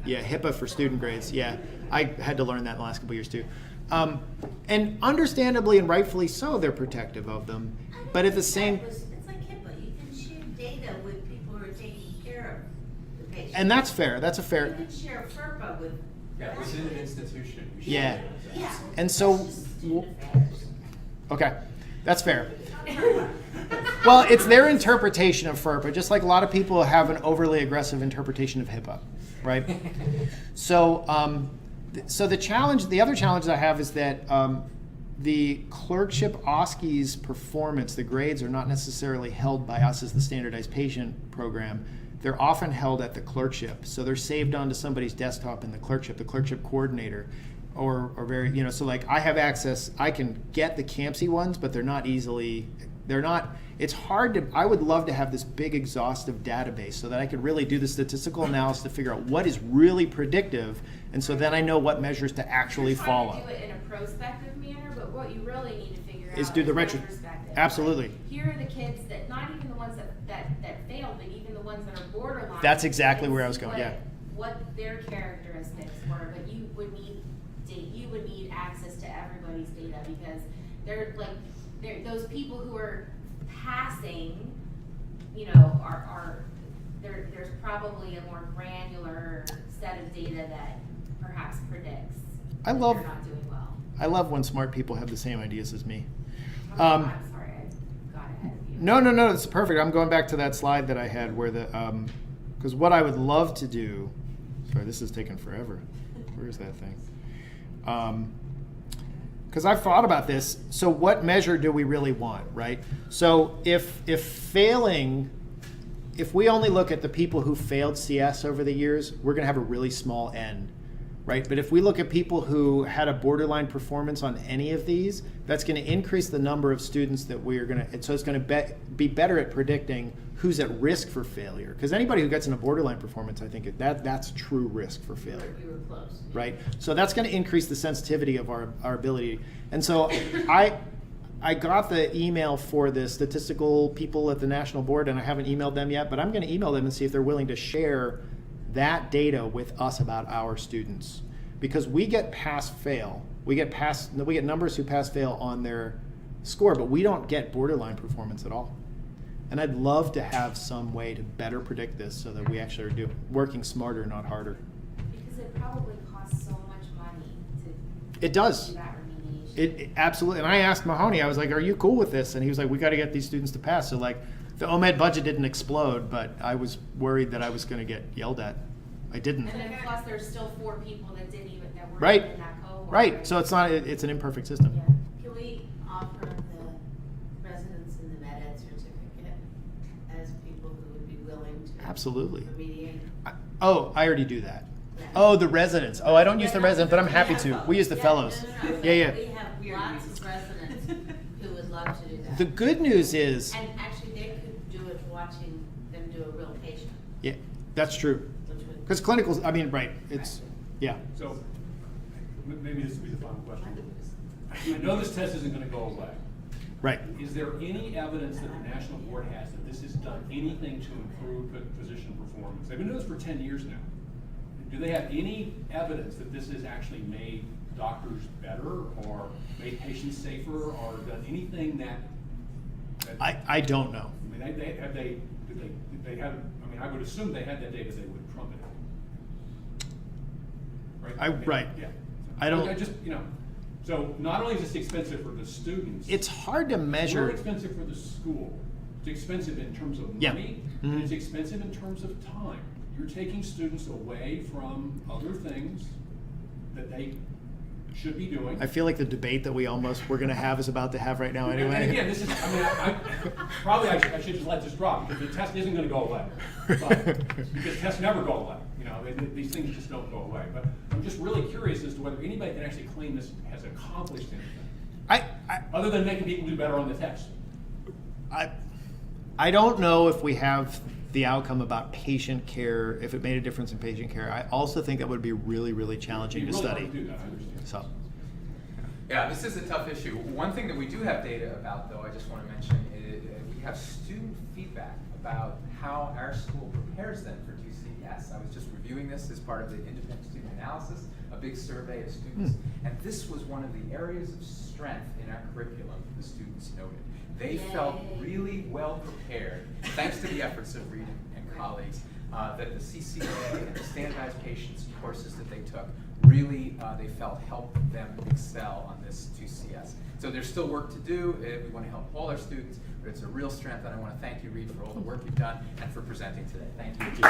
Yeah, HIPAA for student grades. Yeah, I had to learn that in the last couple years too. And understandably and rightfully so, they're protective of them. But at the same, It's like HIPAA, you can share data with people who are taking care of the patient. and that's fair. That's a You fair. can share FERPA with. Yeah, within an institution. we should Yeah. do that. Yeah. And so, That's just student affairs. okay, that's fair. Well, it's their interpretation of FERPA, just like a lot of people have an overly aggressive interpretation of HIPAA, right? So, so the other challenge that I have is that the clerkship OSCE's performance, the grades are not necessarily held by us as the standardized patient program. They're often held at the clerkship. So they're saved onto somebody's desktop in the clerkship coordinator, or very, so like I have access, I can get the CAMSI ones, but it's hard to, I would love to have this big exhaustive database so that I could really do the statistical analysis to figure out what is really predictive, and so then I know what measures to actually You're trying follow. to do it in a prospective manner, but what you really need to figure out Is do the retro- retrospective. Absolutely. Like, here are the kids that, not even the ones that failed, but even the ones that are borderline. That's exactly and where I was see going, yeah. What their characteristics were, but you would need access to everybody's data, because those people who are passing, there's probably a more granular set of data that perhaps predicts I that love- they're not doing well. I love when smart people have the same ideas as me. I'm sorry, I got ahead of you. No, it's perfect. I'm going back to that slide that I had where because what I would love to do, sorry, this is taking forever. Where's that thing? Because I've thought about this. So what measure do we really want, right? So if we only look at the people who failed CS over the years, we're going to have a really small N, right? But if we look at people who had a borderline performance on any of these, that's going to increase the number of students that we are going to, so it's going to be better at predicting who's at risk for failure. Because anybody who gets in a borderline performance, I think that's true risk for failure. You were close. Right? So that's going to increase the sensitivity of our ability. And so I got the email for the statistical people at the national board, and I haven't emailed them yet, but I'm going to email them and see if they're willing to share that data with us about our students. Because we get pass-fail. We get numbers who pass-fail on their score, but we don't get borderline performance at all. And I'd love to have some way to better predict this so that we actually are working smarter, not harder. Because it probably costs so much money to It does. do that remediation. It absolutely. And I asked Mahoney, I was like, are you cool with this? And he was like, we got to get these students to pass. So like the OMED budget didn't explode, but I was worried that I was going to get yelled at. I didn't. And then plus there's still 4 people that were Right. in that cohort. Right. So it's an imperfect system. Yeah. Can we offer the residents in the med ed certificate as people who would be willing to Absolutely. remediate? I already do that. Yeah. Oh, the residents. Oh, I don't use the residents, but I'm happy to. We use the Yeah, fellows. no. Yeah. We have lots of residents who would love to do that. The good news is, And actually, they could do it watching them do a real patient, yeah, that's true. which would. Because clinicals, I mean, right, it's, yeah. So, maybe this will be the final question. I know this test isn't gonna go away. Right. Is there any evidence that the national board has that this has done anything to improve physician performance? They've been doing this for 10 years now. Do they have any evidence that this has actually made doctors better or made patients safer or done anything that I don't know. I mean, did they have, I mean, I would assume they had that data, they would trumpet it. Right? Right. Yeah. I don't- I just, so not only is this expensive for the students. It's hard to It's more measure. expensive for the school. It's expensive in terms of Yeah. money, Mhm. and it's expensive in terms of time. You're taking students away from other things that they should be doing. I feel like the debate that we're going to have is about to have right now anyway. And again, this is, I mean, probably I should just let this drop, because the test isn't gonna go away. Because tests never go away, you know, these things just don't go away. But I'm just really curious as to whether anybody can actually claim this has accomplished anything, other than making people do better on the test. I don't know if we have the outcome about patient care, if it made a difference in patient care. I also think that would be really, really challenging to It'd be really study. hard to do that, I understand. So. Yeah, this is a tough issue. One thing that we do have data about, though, I just want to mention, is we have student feedback about how our school prepares them for 2CES. I was just reviewing this as part of the independent student analysis, a big survey of students, and this was one of the areas of strength in our curriculum the students noted. They felt really well prepared, thanks to the efforts of Reed and colleagues, that the CCA and the standardized patients courses that they took really, they felt helped them excel on this 2CS. So there's still work to do. We want to help all our students, but it's a real strength, and I want to thank you, Reed, for all the work you've done and for presenting today. Thank you.